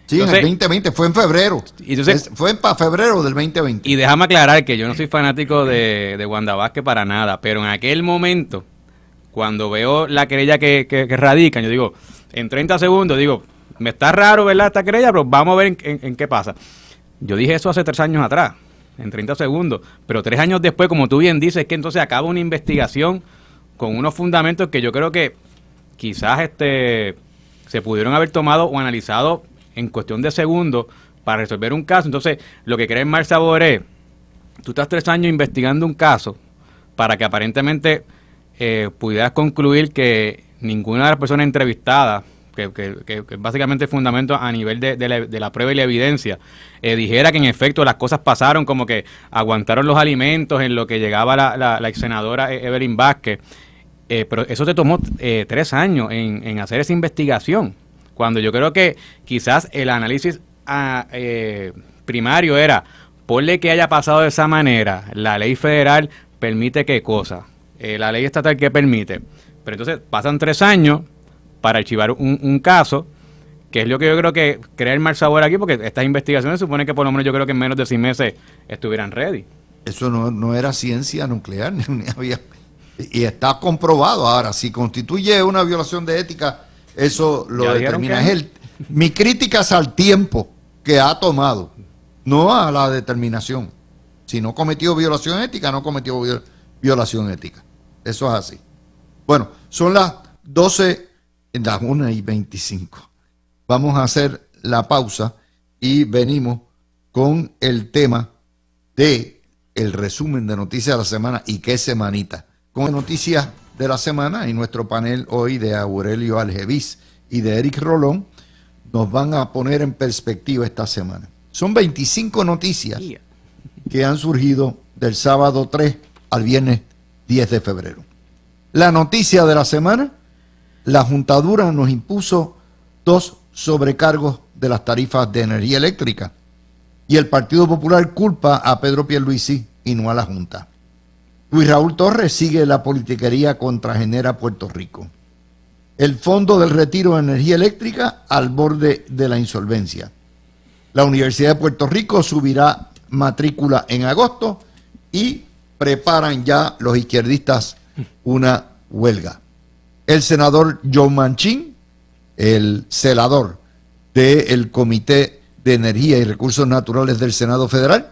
Sí, entonces, en el 2020, fue en febrero. Fue para febrero del 2020. Y déjame aclarar que yo no soy fanático de Wanda Vázquez para nada, pero en aquel momento, cuando veo la querella que radican, yo digo, en 30 segundos, digo, me está raro, ¿verdad?, esta querella, pero vamos a ver en qué pasa. Yo dije eso hace 3 años atrás, en 30 segundos, pero 3 años después, como tú bien dices, es que entonces acaba una investigación con unos fundamentos que yo creo que quizás se pudieron haber tomado o analizado en cuestión de segundos para resolver un caso. Entonces, lo que cree Mark Sabor es, tú estás 3 años investigando un caso para que aparentemente pudieras concluir que ninguna de las personas entrevistadas, que básicamente es fundamento a nivel de la prueba y la evidencia, dijera que en efecto las cosas pasaron, como que aguantaron los alimentos en lo que llegaba la ex senadora Evelyn Vázquez. Pero eso te tomó 3 años en hacer esa investigación, cuando yo creo que quizás el análisis primario era, ponle que haya pasado de esa manera, la ley federal permite qué cosa, la ley estatal que permite, pero entonces pasan 3 años para archivar un caso, que es lo que yo creo que crea el mal sabor aquí, porque estas investigaciones supone que por lo menos yo creo que en menos de 6 meses estuvieran ready. Eso no era ciencia nuclear, ni había, y está comprobado. Ahora, si constituye una violación de ética, eso lo determina. Mi crítica es al tiempo que ha tomado, no a la determinación. Si no cometió violación ética, no cometió violación ética. Eso es así. Bueno, son las 12, las 1:25. Vamos a hacer la pausa y venimos con el tema de el resumen de noticias de la semana y qué semanita. Con noticias de la semana y nuestro panel hoy de Aurelio Algevis y de Eric Rolón nos van a poner en perspectiva esta semana. Son 25 noticias que han surgido del sábado 3 al viernes 10 de febrero. La noticia de la semana: la Juntadura nos impuso 2 sobrecargos de las tarifas de energía eléctrica y el Partido Popular culpa a Pedro Pierluisi y no a la Junta. Luis Raúl Torres sigue la politiquería contra Genera Puerto Rico. El Fondo del Retiro de Energía Eléctrica al borde de la insolvencia. La Universidad de Puerto Rico subirá matrícula en agosto y preparan ya los izquierdistas una huelga. El senador John Manchin, el celador del Comité de Energía y Recursos Naturales del Senado Federal,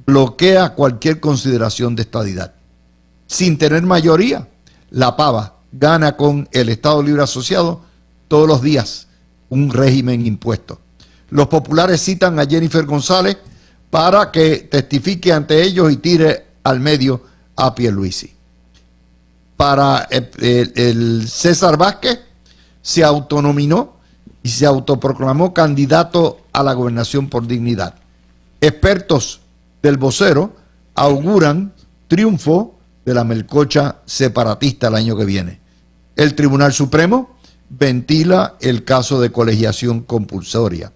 bloquea cualquier consideración de estadidad. Sin tener mayoría, la Pava gana con el Estado Libre Asociado todos los días un régimen impuesto. Los populares citan a Jennifer González para que testifique ante ellos y tire al medio a Pierluisi. Para el César Vázquez se autonominó y se autoproclamó candidato a la gobernación por dignidad. Expertos del vocero auguran triunfo de la melcocha separatista el año que viene. El Tribunal Supremo ventila el caso de colegiación compulsoria.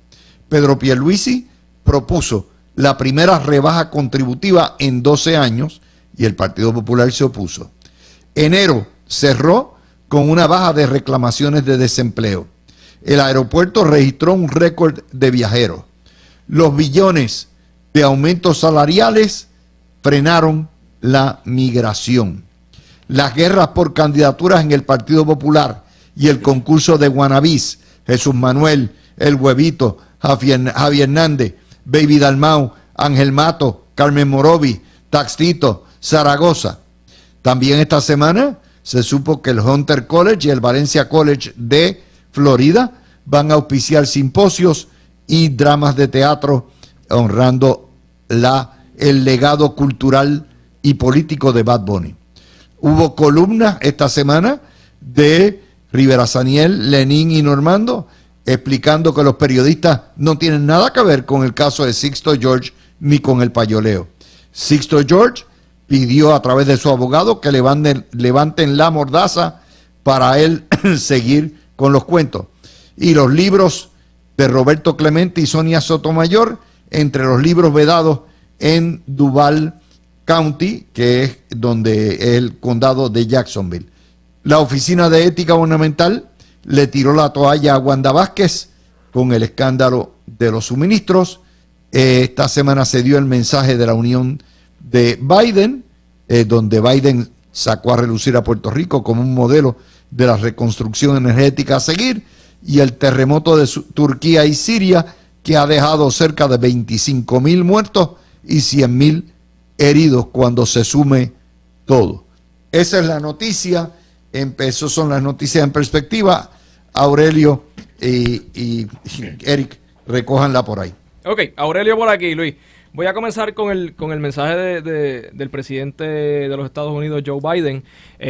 Pedro Pierluisi propuso la primera rebaja contributiva en 12 años y el Partido Popular se opuso. Enero cerró con una baja de reclamaciones de desempleo. El aeropuerto registró un récord de viajeros. Los billones de aumentos salariales frenaron la migración. Las guerras por candidaturas en el Partido Popular y el concurso de wannabes, Jesús Manuel, El Huevito, Javier Hernández, Baby Dalmau, Ángel Mato, Carmen Morovi, Taxito, Zaragoza. También esta semana se supo que el Hunter College y el Valencia College de Florida van a auspiciar simposios y dramas de teatro honrando el legado cultural y político de Bad Bunny. Hubo columnas esta semana de Rivera Saniel, Lenín y Normando explicando que los periodistas no tienen nada que ver con el caso de Sixto George ni con el payoleo. Sixto George pidió a través de su abogado que levanten la mordaza para él seguir con los cuentos. Y los libros de Roberto Clemente y Sonia Sotomayor, entre los libros vedados en Duval County, que es donde es el condado de Jacksonville. La Oficina de Ética Gubernamental le tiró la toalla a Wanda Vázquez con el escándalo de los suministros. Esta semana se dio el mensaje de la unión de Biden, donde Biden sacó a relucir a Puerto Rico como un modelo de la reconstrucción energética a seguir, y el terremoto de Turquía y Siria, que ha dejado cerca de 25,000 muertos y 100,000 heridos cuando se sume todo. Esa es la noticia. Son las noticias en perspectiva. Aurelio y Eric, recójanla por ahí. Ok, Aurelio por aquí, Luis. Voy a comenzar con el mensaje del presidente de los Estados Unidos, Joe Biden.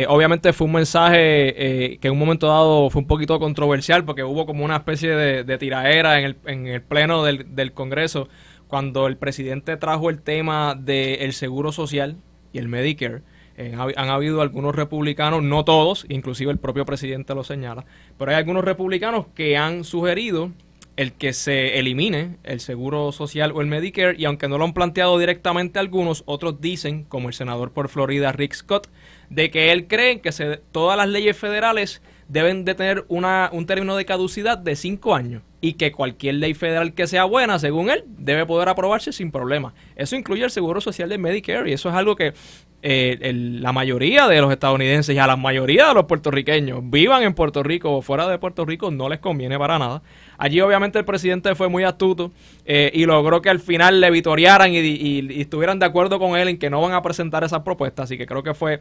Obviamente fue un mensaje que en un momento dado fue un poquito controversial porque hubo como una especie de tiraera en el pleno del Congreso cuando el presidente trajo el tema del seguro social y el Medicare. Han habido algunos republicanos, no todos, inclusive el propio presidente lo señala, pero hay algunos republicanos que han sugerido el que se elimine el seguro social o el Medicare, y aunque no lo han planteado directamente algunos, otros dicen, como el senador por Florida Rick Scott, de que él cree que todas las leyes federales deben de tener un término de caducidad de 5 años y que cualquier ley federal que sea buena, según él, debe poder aprobarse sin problema. Eso incluye el seguro social de Medicare y eso es algo que la mayoría de los estadounidenses y a la mayoría de los puertorriqueños, vivan en Puerto Rico o fuera de Puerto Rico, no les conviene para nada. Allí obviamente el presidente fue muy astuto y logró que al final le vitorearan y estuvieran de acuerdo con él en que no van a presentar esas propuestas, así que creo que fue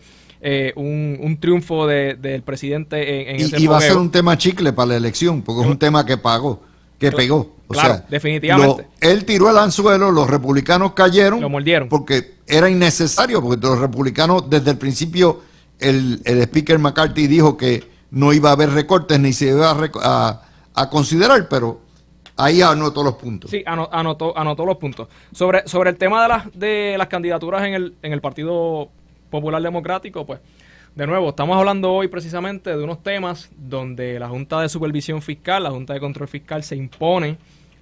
un triunfo del presidente en ese Y va a ser fogueo. un tema chicle para la elección, porque es un tema que pegó. O Claro, sea, definitivamente. Él tiró el anzuelo, los republicanos cayeron. Lo mordieron. Porque era innecesario, porque los republicanos desde el principio, el speaker McCarthy dijo que no iba a haber recortes ni se iba a considerar, pero ahí anotó los puntos. Sí, anotó los puntos. Sobre el tema de las candidaturas en el Partido Popular Democrático, pues, de nuevo, estamos hablando hoy precisamente de unos temas donde la Junta de Supervisión Fiscal, la Junta de Control Fiscal, se impone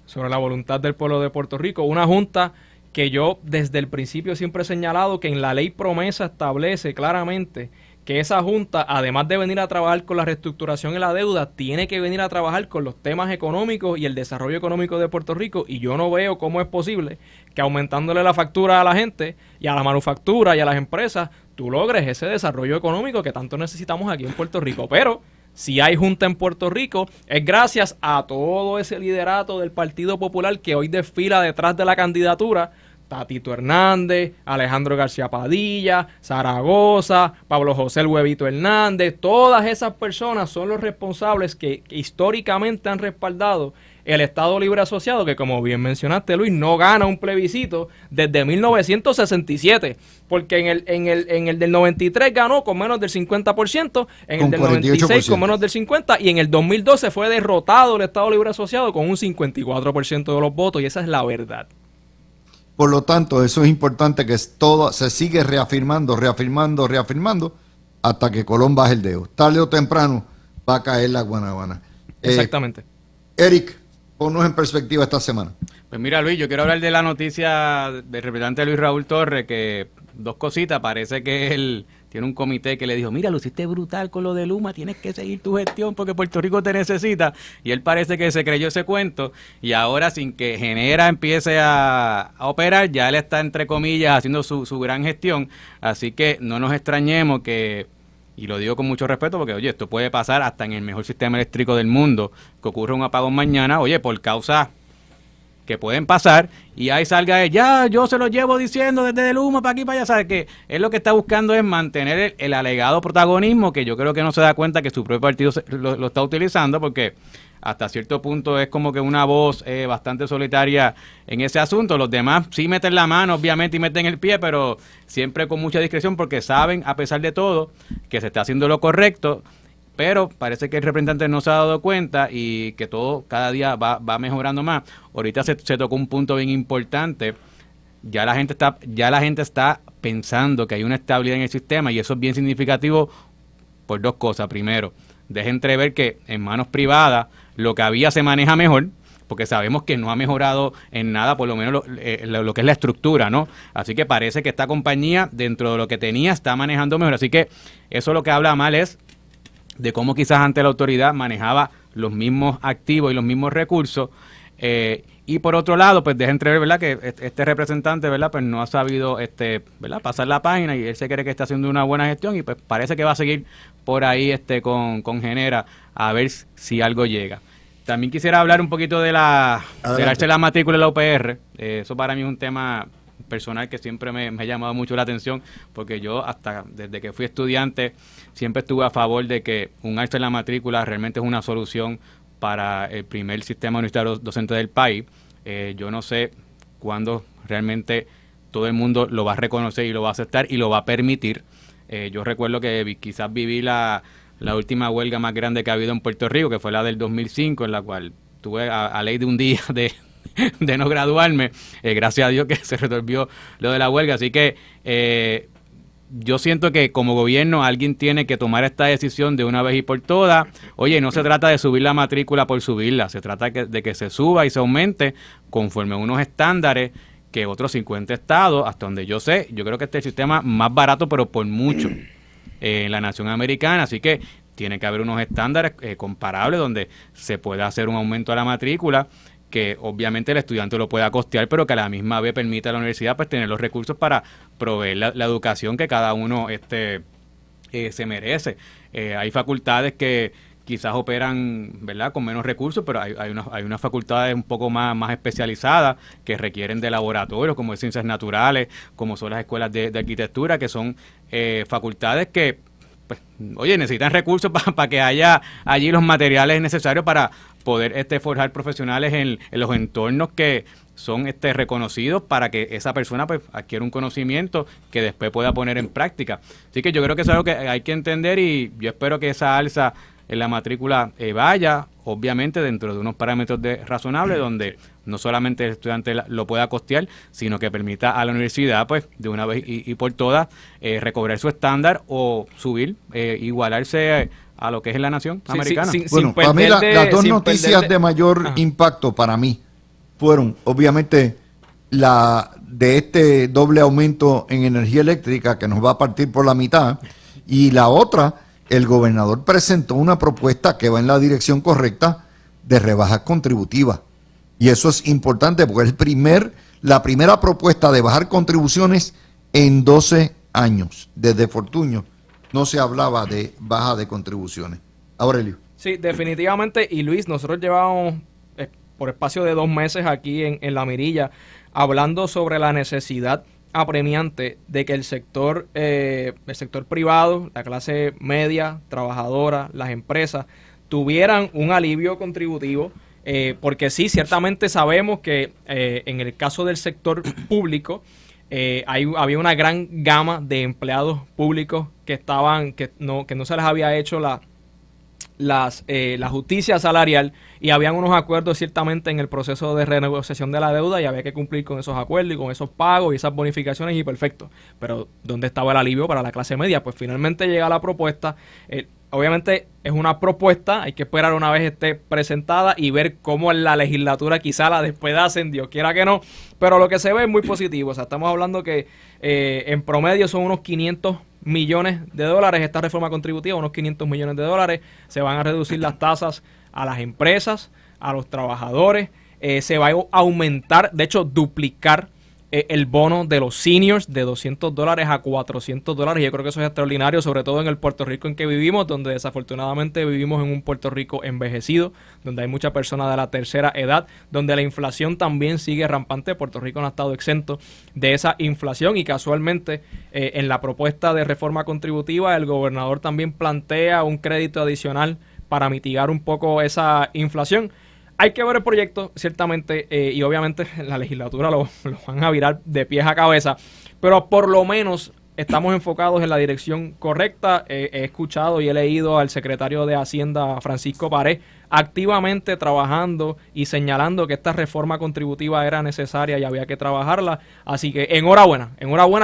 sobre la voluntad del pueblo de Puerto Rico. Una junta que yo desde el principio siempre he señalado que en la ley promesa establece claramente que esa junta, además de venir a trabajar con la reestructuración y la deuda, tiene que venir a trabajar con los temas económicos y el desarrollo económico de Puerto Rico, y yo no veo cómo es posible que aumentándole la factura a la gente y a la manufactura y a las empresas, tú logres ese desarrollo económico que tanto necesitamos aquí en Puerto Rico. Pero si hay junta en Puerto Rico, es gracias a todo ese liderato del Partido Popular que hoy desfila detrás de la candidatura. Tatito Hernández, Alejandro García Padilla, Zaragoza, Pablo José El Huevito Hernández, todas esas personas son los responsables que históricamente han respaldado el Estado Libre Asociado, que como bien mencionaste, Luis, no gana un plebiscito desde 1967, porque en el del 93 ganó con menos del 50%, en el del 96 con menos del 50%, y en el 2012 fue derrotado el Estado Libre Asociado con un 54% de los votos, y esa es la verdad. Por lo tanto, eso es importante, que todo se sigue reafirmando hasta que Colón baje el dedo. Tarde o temprano va a caer la guanábana. Exactamente. Eric, ponnos en perspectiva esta semana. Pues mira, Luis, yo quiero hablar de la noticia del representante Luis Raúl Torres, que dos cositas, parece que él tiene un comité que le dijo, mira, lo hiciste brutal con lo de Luma, tienes que seguir tu gestión porque Puerto Rico te necesita, y él parece que se creyó ese cuento, y ahora sin que Genera empiece a operar, ya él está, entre comillas, haciendo su gran gestión, así que no nos extrañemos que, y lo digo con mucho respeto porque, oye, esto puede pasar hasta en el mejor sistema eléctrico del mundo, que ocurra un apagón mañana, oye, por causa que pueden pasar, y ahí salga él, ya, yo se lo llevo diciendo desde el humo para aquí, para allá, ¿sabes qué? Él lo que está buscando es mantener el alegado protagonismo, que yo creo que no se da cuenta que su propio partido lo está utilizando, porque hasta cierto punto es como que una voz bastante solitaria en ese asunto. Los demás sí meten la mano, obviamente, y meten el pie, pero siempre con mucha discreción, porque saben, a pesar de todo, que se está haciendo lo correcto. Pero parece que el representante no se ha dado cuenta y que todo cada día va mejorando más. Ahorita se tocó un punto bien importante. Ya la gente está pensando que hay una estabilidad en el sistema, y eso es bien significativo por dos cosas. Primero, deja entrever que en manos privadas lo que había se maneja mejor, porque sabemos que no ha mejorado en nada, por lo menos lo que es la estructura, ¿no? Así que parece que esta compañía, dentro de lo que tenía, está manejando mejor. Así que eso lo que habla mal es de cómo quizás ante la autoridad manejaba los mismos activos y los mismos recursos, y por otro lado, pues deja entrever, ¿verdad?, que este representante, ¿verdad?, pues no ha sabido ¿verdad?, pasar la página, y él se cree que está haciendo una buena gestión, y pues parece que va a seguir por ahí con Genera a ver si algo llega. También quisiera hablar un poquito de la matrícula de la UPR. Eso para mí es un tema personal que siempre me ha llamado mucho la atención, porque yo hasta desde que fui estudiante siempre estuve a favor de que un alza en la matrícula realmente es una solución para el primer sistema universitario docente del país. Yo no sé cuándo realmente todo el mundo lo va a reconocer y lo va a aceptar y lo va a permitir. Yo recuerdo que quizás viví la última huelga más grande que ha habido en Puerto Rico, que fue la del 2005, en la cual tuve a ley de un día de no graduarme. Gracias a Dios que se resolvió lo de la huelga. Así que yo siento que como gobierno alguien tiene que tomar esta decisión de una vez y por todas. Oye, no se trata de subir la matrícula por subirla, se trata de que se suba y se aumente conforme a unos estándares que otros 50 estados, hasta donde yo sé. Yo creo que este es el sistema más barato, pero por mucho, en la nación americana. Así que tiene que haber unos estándares comparables donde se pueda hacer un aumento a la matrícula, que obviamente el estudiante lo pueda costear, pero que a la misma vez permita a la universidad pues tener los recursos para proveer la educación que cada uno se merece. Hay facultades que quizás operan, ¿verdad?, con menos recursos, pero hay unas facultades un poco más especializadas que requieren de laboratorios, como de ciencias naturales, como son las escuelas de arquitectura, que son facultades que, pues, oye, necesitan recursos para que haya allí los materiales necesarios para poder forjar profesionales en los entornos que son reconocidos, para que esa persona pues adquiera un conocimiento que después pueda poner en práctica. Así que yo creo que es algo que hay que entender, y yo espero que esa alza en la matrícula vaya, obviamente, dentro de unos parámetros razonables, donde no solamente el estudiante lo pueda costear, sino que permita a la universidad, pues, de una vez y por todas, recobrar su estándar o subir, igualarse a lo que es la nación americana. Bueno, para mí las dos noticias de mayor impacto para mí fueron, obviamente, la de este doble aumento en energía eléctrica que nos va a partir por la mitad, y la otra, el gobernador presentó una propuesta que va en la dirección correcta de rebajas contributivas. Y eso es importante porque es la primera propuesta de bajar contribuciones en 12 años. Desde Fortuño no se hablaba de baja de contribuciones. Aurelio. Sí, definitivamente. Y Luis, nosotros llevamos por espacio de 2 meses aquí en La Mirilla hablando sobre la necesidad apremiante de que el sector privado, la clase media, trabajadora, las empresas, tuvieran un alivio contributivo, porque sí, ciertamente sabemos que en el caso del sector público había una gran gama de empleados públicos que no se les había hecho la justicia salarial, y habían unos acuerdos ciertamente en el proceso de renegociación de la deuda, y había que cumplir con esos acuerdos y con esos pagos y esas bonificaciones, y perfecto. Pero ¿dónde estaba el alivio para la clase media? Pues finalmente llega la propuesta. Obviamente es una propuesta, hay que esperar una vez esté presentada y ver cómo en la legislatura quizá la despedacen, Dios quiera que no, pero lo que se ve es muy positivo. O sea, estamos hablando que en promedio son unos 500 millones de dólares esta reforma contributiva, unos 500 millones de dólares. Se van a reducir las tasas a las empresas, a los trabajadores, se va a aumentar, de hecho duplicar el bono de los seniors de $200 a $400. Yo creo que eso es extraordinario, sobre todo en el Puerto Rico en que vivimos, donde desafortunadamente vivimos en un Puerto Rico envejecido, donde hay muchas personas de la tercera edad, donde la inflación también sigue rampante. Puerto Rico no ha estado exento de esa inflación, y casualmente en la propuesta de reforma contributiva el gobernador también plantea un crédito adicional para mitigar un poco esa inflación. Hay que ver el proyecto, ciertamente, y obviamente la legislatura lo van a virar de pies a cabeza, pero por lo menos estamos enfocados en la dirección correcta. He escuchado y he leído al secretario de Hacienda, Francisco Párez, activamente trabajando y señalando que esta reforma contributiva era necesaria y había que trabajarla. Así que enhorabuena,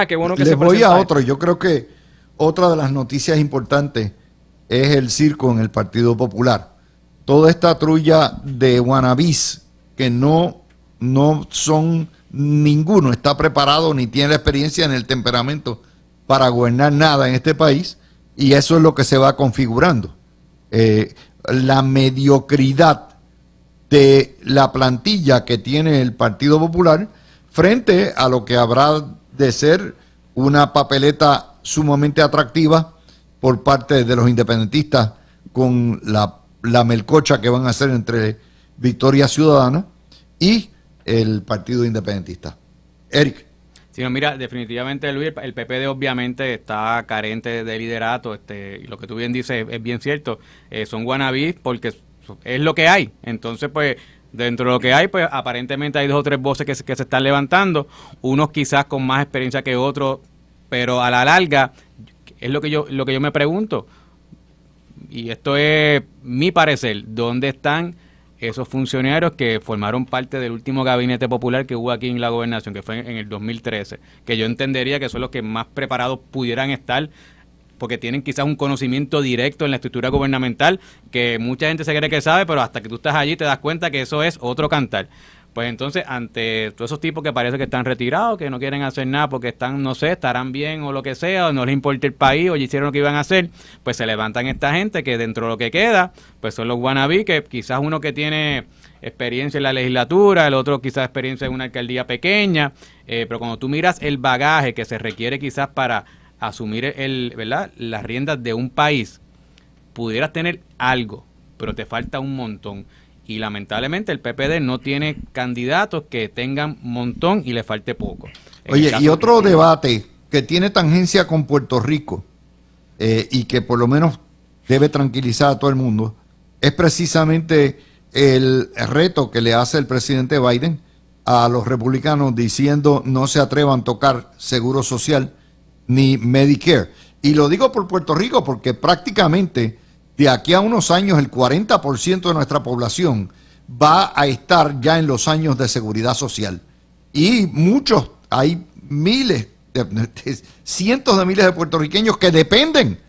qué bueno que se presenta. Les voy a otro. Yo creo que otra de las noticias importantes es el circo en el Partido Popular. Toda esta trulla de wannabes que no son ninguno, está preparado ni tiene la experiencia ni el temperamento para gobernar nada en este país, y eso es lo que se va configurando. La mediocridad de la plantilla que tiene el Partido Popular frente a lo que habrá de ser una papeleta sumamente atractiva por parte de los independentistas, con la melcocha que van a hacer entre Victoria Ciudadana y el Partido Independentista. Eric. Sí, no, mira, definitivamente, Luis, el PPD obviamente está carente de liderato, y lo que tú bien dices es bien cierto. Son wannabes porque es lo que hay. Entonces, pues, dentro de lo que hay, pues, aparentemente hay 2 o 3 voces que se están levantando, unos quizás con más experiencia que otros, pero a la larga, es lo que yo me pregunto, y esto es mi parecer, ¿dónde están esos funcionarios que formaron parte del último gabinete popular que hubo aquí en la gobernación, que fue en el 2013? Que yo entendería que son los que más preparados pudieran estar, porque tienen quizás un conocimiento directo en la estructura gubernamental, que mucha gente se cree que sabe, pero hasta que tú estás allí te das cuenta que eso es otro cantar. Pues entonces, ante todos esos tipos que parece que están retirados, que no quieren hacer nada porque están, no sé, estarán bien o lo que sea, o no les importa el país, o ya hicieron lo que iban a hacer, pues se levantan esta gente que dentro de lo que queda, pues son los wannabe, que quizás uno que tiene experiencia en la legislatura, el otro quizás experiencia en una alcaldía pequeña, pero cuando tú miras el bagaje que se requiere quizás para asumir ¿verdad?, las riendas de un país, pudieras tener algo, pero te falta un montón. Y lamentablemente el PPD no tiene candidatos que tengan montón y le falte poco. Oye, y otro debate que tiene tangencia con Puerto Rico y que por lo menos debe tranquilizar a todo el mundo, es precisamente el reto que le hace el presidente Biden a los republicanos diciendo no se atrevan a tocar seguro social ni Medicare. Y lo digo por Puerto Rico porque prácticamente de aquí a unos años el 40% de nuestra población va a estar ya en los años de seguridad social. Y muchos, hay miles, cientos de miles de puertorriqueños que dependen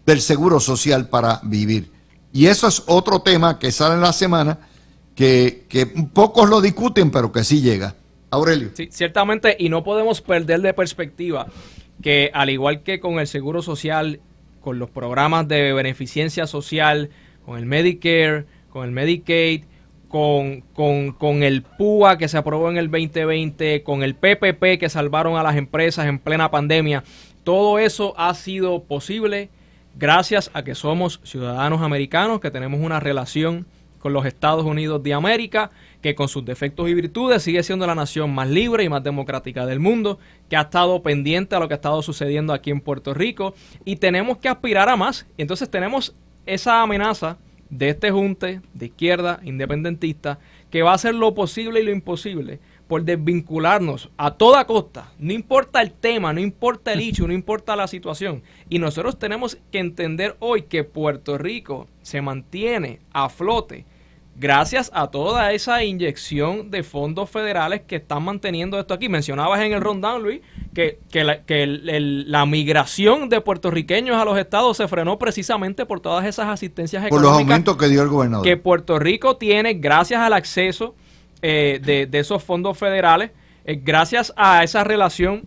del seguro social para vivir. Y eso es otro tema que sale en la semana, que pocos lo discuten, pero que sí llega. Aurelio. Sí, ciertamente, y no podemos perder de perspectiva que al igual que con el seguro social, con los programas de beneficencia social, con el Medicare, con el Medicaid, con el PUA que se aprobó en el 2020, con el PPP que salvaron a las empresas en plena pandemia, todo eso ha sido posible gracias a que somos ciudadanos americanos, que tenemos una relación con los Estados Unidos de América, que con sus defectos y virtudes sigue siendo la nación más libre y más democrática del mundo, que ha estado pendiente a lo que ha estado sucediendo aquí en Puerto Rico, y tenemos que aspirar a más. Y entonces tenemos esa amenaza de este junte de izquierda independentista que va a hacer lo posible y lo imposible por desvincularnos a toda costa. No importa el tema, no importa el hecho, no importa la situación. Y nosotros tenemos que entender hoy que Puerto Rico se mantiene a flote gracias a toda esa inyección de fondos federales que están manteniendo esto aquí. Mencionabas en el rundown, Luis, que la migración de puertorriqueños a los estados se frenó precisamente por todas esas asistencias por económicas los aumentos que dio el gobernador, que Puerto Rico tiene gracias al acceso de esos fondos federales, gracias a esa relación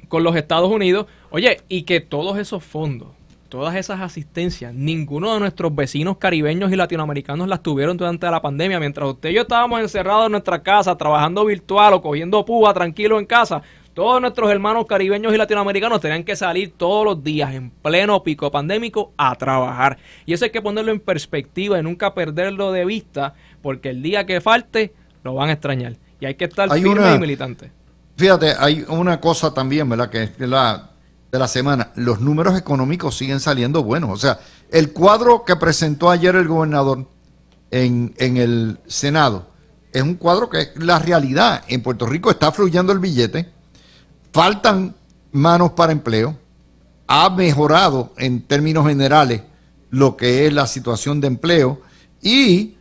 con los Estados Unidos. Oye, y que todos esos fondos, todas esas asistencias, ninguno de nuestros vecinos caribeños y latinoamericanos las tuvieron durante la pandemia. Mientras usted y yo estábamos encerrados en nuestra casa, trabajando virtual o cogiendo púa tranquilo en casa, todos nuestros hermanos caribeños y latinoamericanos tenían que salir todos los días en pleno pico pandémico a trabajar. Y eso hay que ponerlo en perspectiva y nunca perderlo de vista, porque el día que falte lo van a extrañar. Y hay que estar firme y militante. Fíjate, hay una cosa también, ¿verdad?, que es de la semana. Los números económicos siguen saliendo buenos. O sea, el cuadro que presentó ayer el gobernador en el Senado es un cuadro que es la realidad. En Puerto Rico está fluyendo el billete, faltan manos para empleo, ha mejorado en términos generales lo que es la situación de empleo y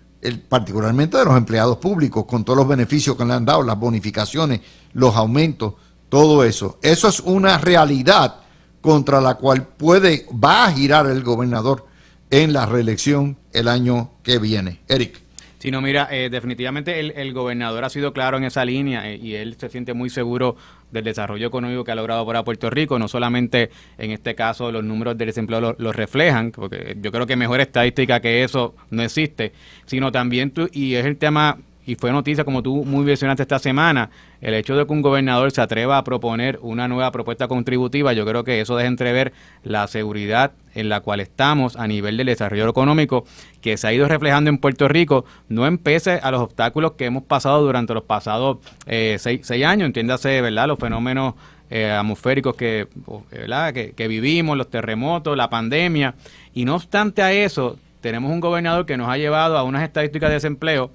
particularmente de los empleados públicos, con todos los beneficios que le han dado, las bonificaciones, los aumentos, todo eso. Eso es una realidad contra la cual va a girar el gobernador en la reelección el año que viene. Eric. Sí, no, mira, definitivamente el gobernador ha sido claro en esa línea y él se siente muy seguro del desarrollo económico que ha logrado para Puerto Rico. No solamente en este caso los números del desempleo lo reflejan, porque yo creo que mejor estadística que eso no existe, sino también y es el tema, y fue noticia como tú muy mencionaste esta semana, el hecho de que un gobernador se atreva a proponer una nueva propuesta contributiva. Yo creo que eso deja entrever la seguridad en la cual estamos a nivel del desarrollo económico que se ha ido reflejando en Puerto Rico, no en pese a los obstáculos que hemos pasado durante los pasados 6 años, entiéndase, ¿verdad?, los fenómenos atmosféricos ¿verdad?, que vivimos, los terremotos, la pandemia, y no obstante a eso, tenemos un gobernador que nos ha llevado a unas estadísticas de desempleo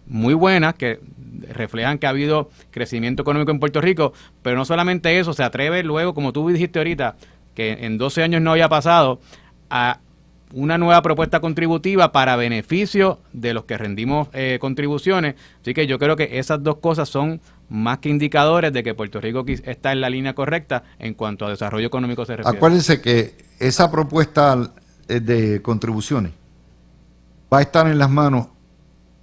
muy buenas, que reflejan que ha habido crecimiento económico en Puerto Rico, pero no solamente eso, se atreve luego, como tú dijiste ahorita, que en 12 años no había pasado, a una nueva propuesta contributiva para beneficio de los que rendimos contribuciones. Así que yo creo que esas dos cosas son más que indicadores de que Puerto Rico está en la línea correcta en cuanto a desarrollo económico se refiere. Acuérdense que esa propuesta de contribuciones va a estar en las manos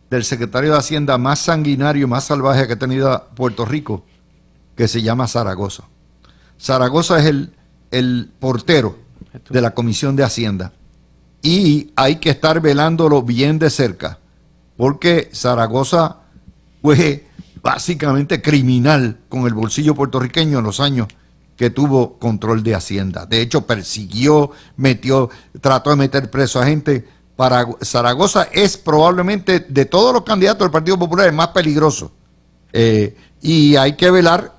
del secretario de Hacienda más sanguinario, más salvaje que ha tenido Puerto Rico, que se llama Zaragoza. Zaragoza es el portero de la Comisión de Hacienda y hay que estar velándolo bien de cerca, porque Zaragoza fue básicamente criminal con el bolsillo puertorriqueño en los años que tuvo control de Hacienda. De hecho, persiguió, trató de meter preso a gente. Para Zaragoza es probablemente de todos los candidatos del Partido Popular el más peligroso. Y hay que velar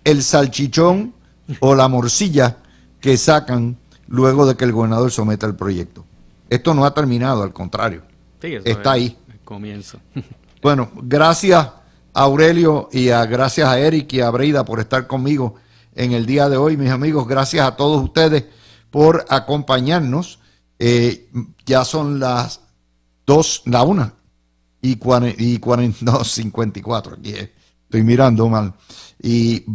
el salchichón o la morcilla que sacan luego de que el gobernador someta el proyecto. Esto no ha terminado, al contrario. Sí, eso está ahí. El comienzo. Bueno, gracias a Aurelio y gracias a Eric y a Breida por estar conmigo en el día de hoy, mis amigos. Gracias a todos ustedes por acompañarnos. Ya son las 1:54. Aquí estoy mirando mal. Y